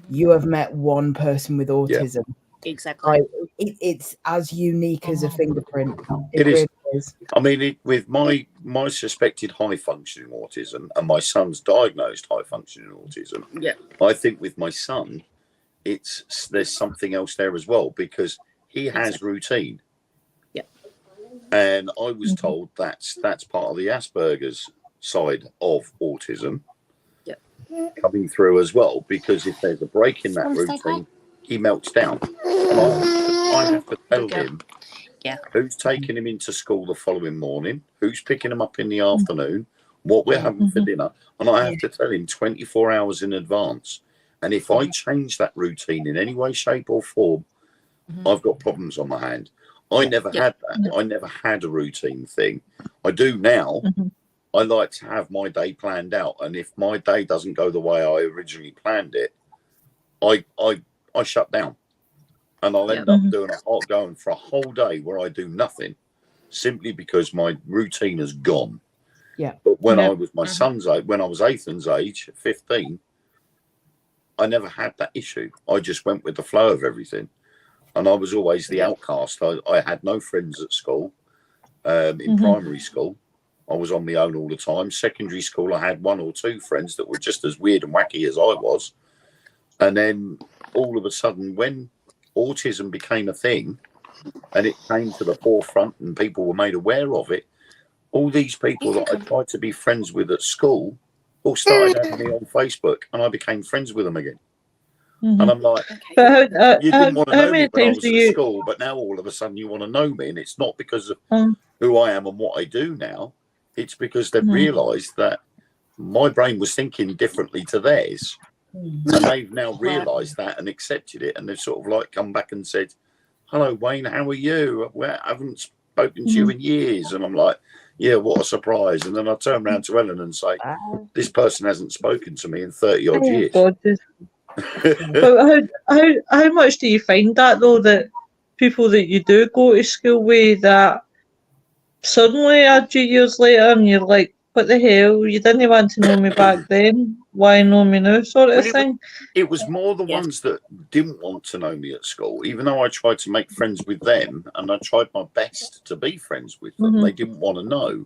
you have met one person with autism. Exactly. Like, it's as unique as a fingerprint. It is. Really is. I mean, with my suspected high functioning autism and my son's diagnosed high functioning autism, Yeah. I think with my son, there's something else there as well, because he has routine. Yeah. And I was told that's part of the Asperger's side of autism. Yeah. Coming through as well, because if there's a break in that routine, he melts down. And I have to tell him who's taking him into school the following morning, who's picking him up in the afternoon, what we're having for dinner, and I have to tell him 24 hours in advance. And if I change that routine in any way, shape, or form, I've got problems on my hand. I never had that. I never had a routine thing. I do now. I like to have my day planned out, and if my day doesn't go the way I originally planned it, I shut down, and I'll end up going for a whole day where I do nothing, simply because my routine has gone. Yeah. But when I was my son's age, when I was Ethan's age, 15, I never had that issue. I just went with the flow of everything, and I was always the outcast. I had no friends at school. In primary school, I was on my own all the time. Secondary school, I had one or two friends that were just as weird and wacky as I was. And then all of a sudden, when autism became a thing and it came to the forefront and people were made aware of it, all these people that I tried to be friends with at school all started adding me on Facebook, and I became friends with them again. And I'm like, But you didn't want to know me when I times was do at you? school, but now all of a sudden you want to know me, and it's not because of who I am and what I do now. It's because they've realised that my brain was thinking differently to theirs, and they've now realised that and accepted it, and they've sort of like come back and said, "Hello, Wayne, how are you? I haven't spoken to you in years." And I'm like, "Yeah, what a surprise!" And then I turn around to Ellen and say, "This person hasn't spoken to me in 30 odd years." God, but how much do you find that though, that people that you do go to school with, that suddenly a few years later and you're like, what the hell, you didn't want to know me back then, why know me now, sort of thing? It was more the ones that didn't want to know me at school, even though I tried to make friends with them and I tried my best to be friends with them. They didn't want to know.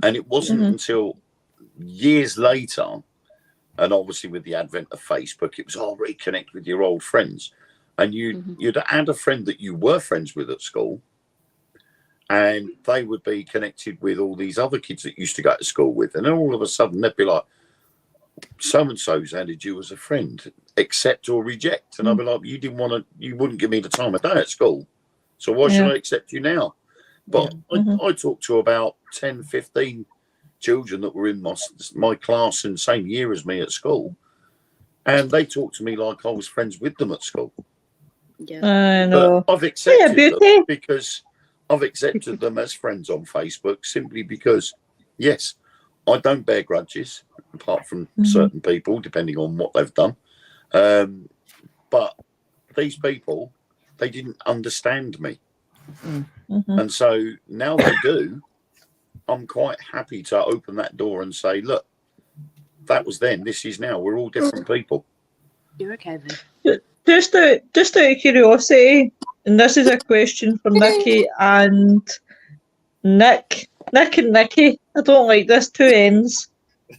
And it wasn't until years later, and obviously with the advent of Facebook, it was reconnect with your old friends. And you'd add a friend that you were friends with at school, and they would be connected with all these other kids that used to go to school with. And then all of a sudden they'd be like, so-and-so's added you as a friend, accept or reject. And I'd be like, you wouldn't give me the time of day at school, so why should I accept you now? But I talked to about 10, 15 children that were in my class in the same year as me at school, and they talked to me like I was friends with them at school. I know. But I've accepted them because I've accepted them as friends on Facebook, simply because, yes, I don't bear grudges, apart from certain people, depending on what they've done. But these people, they didn't understand me. And so now they do. I'm quite happy to open that door and say, look, that was then, this is now. We're all different people. You're okay then. Just out of curiosity, and this is a question for Nikki and Nick. Nick and Nikki. I don't like this, two ends.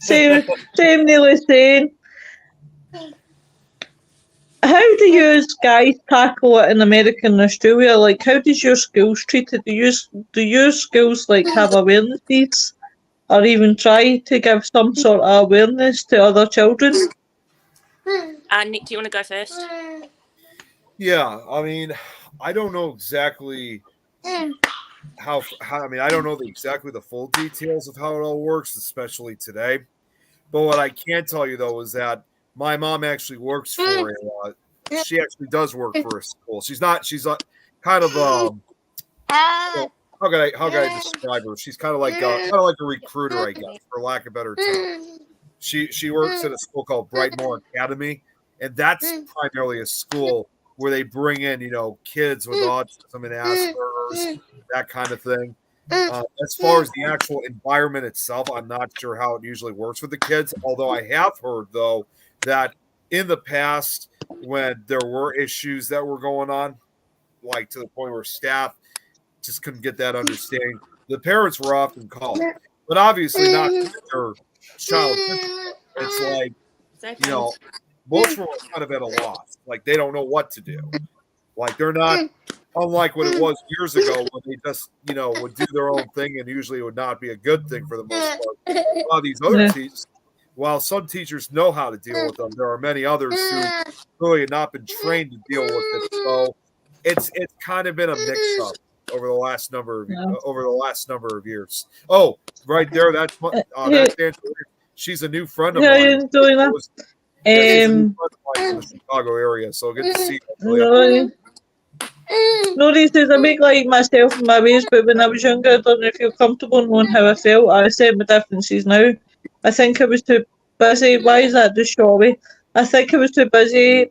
Same nearly saying. How do you guys tackle it in America and Australia? Like, how does your schools treat it? Do your schools like have awarenesses, or even try to give some sort of awareness to other children? Nick, do you want to go first? Yeah, I mean, I don't know exactly how I mean, I don't know exactly the full details of how it all works, especially today. But what I can tell you though is that my mom actually works for she actually does work for a school. She's kind of how can I describe her? She's kind of like a recruiter, I guess, for lack of a better term. She works at a school called Brightmoor Academy, and that's primarily a school where they bring in, kids with autism and Asperger's, that kind of thing. As far as the actual environment itself, I'm not sure how it usually works with the kids, although I have heard, though, that in the past, when there were issues that were going on, like to the point where staff just couldn't get that understanding, the parents were often called. But obviously not their child. It's like, most of them are kind of at a loss. Like, they don't know what to do. Like, they're not, unlike what it was years ago when they just, would do their own thing, and usually it would not be a good thing for the most part. A lot of these other teachers, while some teachers know how to deal with them, there are many others who really have not been trained to deal with it. So it's kind of been a mix-up over the last number of years. Oh, right there, that's Angela. She's a new friend of mine. Doing that? She's a new friend of mine in the Chicago area, so good to see you. No reasons. I make like myself in my ways, but when I was younger, I don't know if you're comfortable knowing how I felt. I accept my differences now. I think I was too busy. Why is that just shorty? I think I was too busy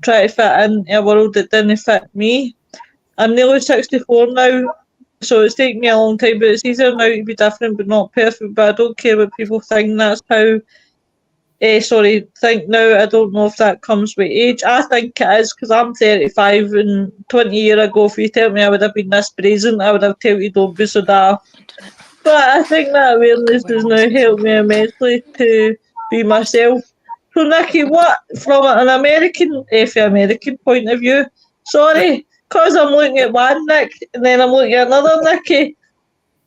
trying to fit in a world that didn't fit me. I'm nearly 64 now, so it's taken me a long time, but it's easier now to be different but not perfect. But I don't care what people think. That's how think now. I don't know if that comes with age. I think it is, because I'm 35, and 20 years ago, if you tell me I would have been this brazen, I would have told you don't be so daft. But I think that awareness has now helped me immensely to be myself. So Nikki, what, from an American point of view, sorry, because I'm looking at one Nick and then I'm looking at another Nikki.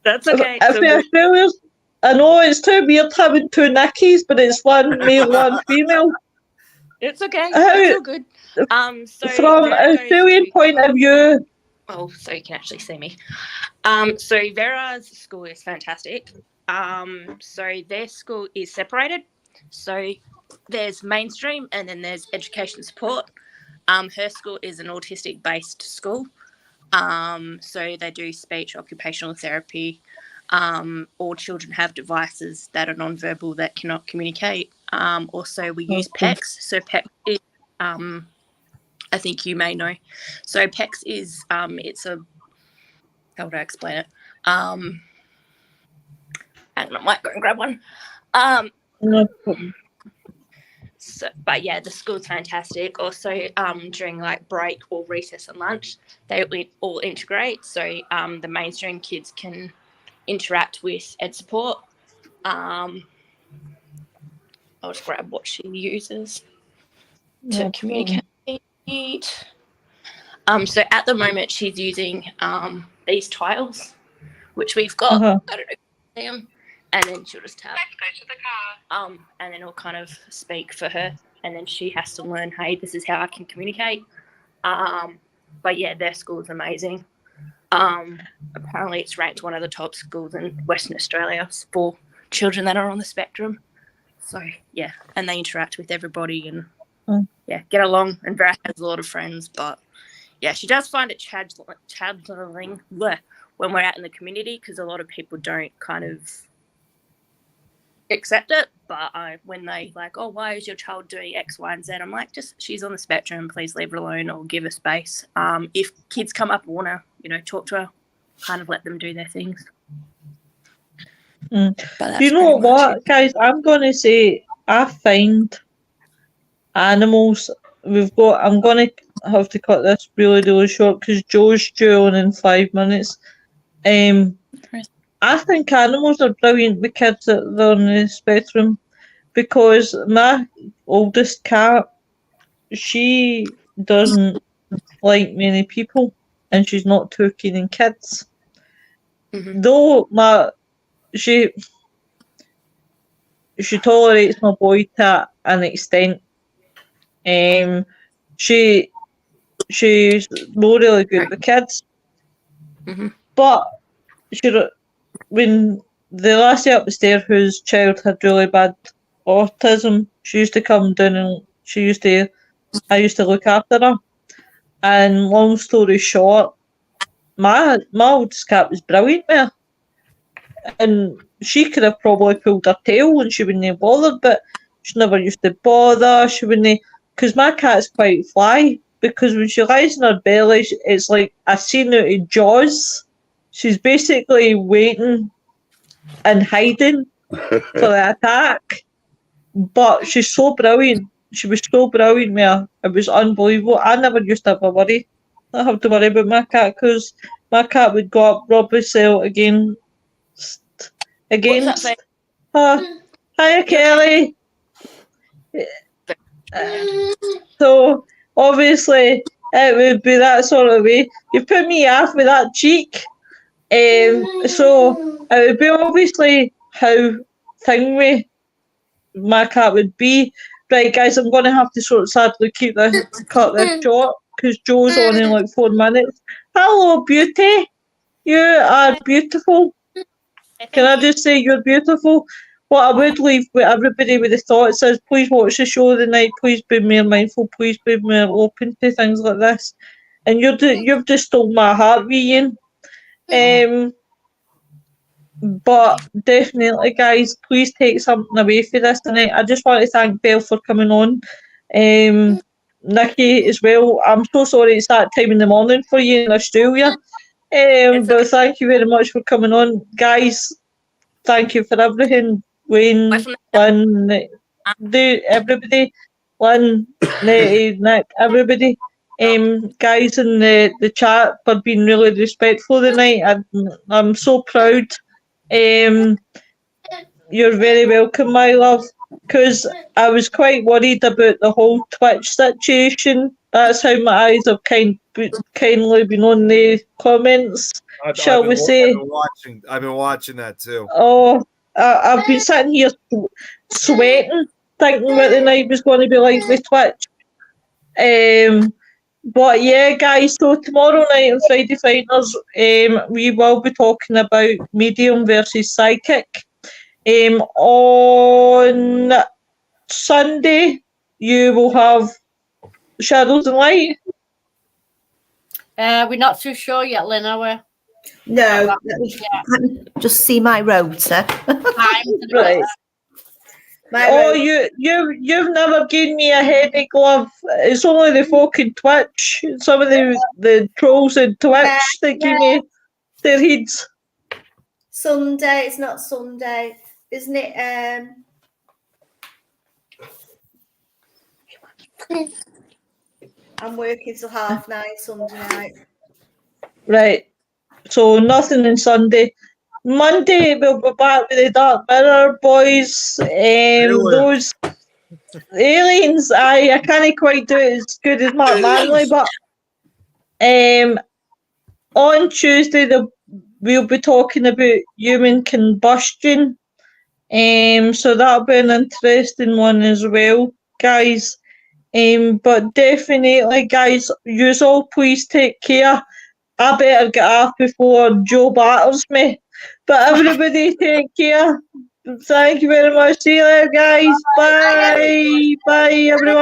That's okay. If the Australians, I know it's too weird having two Nickies, but it's one male, one female. It's okay. It's all good. So from an Australian point of view. Oh, so you can actually see me. So Vera's school is fantastic. So their school is separated. So there's mainstream and then there's education support. Her school is an autistic-based school. So they do speech, occupational therapy. All children have devices that are non-verbal that cannot communicate. Also, we use PECS. So PECS is, I think you may know. So PECS is, it's a, how would I explain it? And I might go and grab one. No problem. So, but yeah, the school's fantastic. Also, during like break or recess and lunch, they all integrate. So the mainstream kids can interact with ed support. I'll just grab what she uses to communicate. So at the moment she's using these tiles, which we've got. I don't know if you see them. And then she'll just tap. Let's go to the car. And then it'll kind of speak for her, and then she has to learn, hey, this is how I can communicate. But yeah, their school is amazing. Apparently it's ranked one of the top schools in Western Australia for children that are on the spectrum. So yeah, and they interact with everybody and get along. And Vera has a lot of friends, but yeah, she does find it challenging when we're out in the community, because a lot of people don't kind of accept it. But when they like, oh, why is your child doing X, Y, and Z? I'm like, just, she's on the spectrum, please leave her alone or give her space. If kids come up and want to, talk to her, kind of let them do their things. You know what, guys? I'm going to say I find animals I'm going to have to cut this really, really short because Joe's due on in 5 minutes. I think animals are brilliant with kids that are on the spectrum, because my oldest cat, she doesn't like many people, and she's not too keen on kids. Though she tolerates my boy to an extent. She's not really good with kids. But when the lassie up the stairs whose child had really bad autism, she used to come down and I used to look after her. And long story short, my oldest cat was brilliant with her. And she could have probably pulled her tail and she wouldn't have bothered, but she never used to bother. She wouldn't, because my cat's quite fly, because when she lies in her belly, it's like a scene out of Jaws. She's basically waiting and hiding for the attack. But she's so brilliant. She was so brilliant with her. It was unbelievable. I never used to have a worry. I have to worry about my cat, because my cat would go up, rub herself against. Hiya, Kelly. So obviously it would be that sort of way. You put me off with that cheek. So it would be obviously how thingy my cat would be. Right, guys, I'm going to have to sort of sadly cut this short, because Joe's on in like 4 minutes. Hello, beauty. You are beautiful. Can I just say you're beautiful? What I would leave with everybody with the thoughts is, please watch the show tonight. Please be more mindful. Please be more open to things like this. And you've just stole my heart, Ian. But definitely, guys, please take something away for this tonight. I just want to thank Belle for coming on. Nikki as well. I'm so sorry it's that time in the morning for you in Australia. But thank you very much for coming on. Guys, thank you for everything. Wayne, Lynn, everybody. Lynn, Nettie, Nick, everybody. Guys in the chat for being really respectful tonight. I'm so proud. You're very welcome, my love, because I was quite worried about the whole Twitch situation. That's how my eyes have kindly been on the comments, shall we say. I've been watching that too. Oh, I've been sitting here sweating, thinking what the night was going to be like with Twitch. But yeah, guys, so tomorrow night on Friday Fighters, we will be talking about medium versus psychic. On Sunday, you will have Shadows and Light. We're not too sure yet, Lynn, are we? No, let me just see my rota. Right. You've never given me a headache, love. It's only the folk in Twitch, some of the trolls in Twitch that give me their heads. Sunday, it's not Sunday, isn't it? I'm working till 9:30 Sunday night. Right. So nothing on Sunday. Monday we'll be back with the Dark Mirror boys. Those aliens, I can't quite do it as good as Mark Manley, but on Tuesday we'll be talking about human combustion. So that'll be an interesting one as well, guys. But definitely, guys, you all please take care. I better get off before Joe batters me. But everybody take care. Thank you very much. See you later, guys. Bye. Bye, everyone.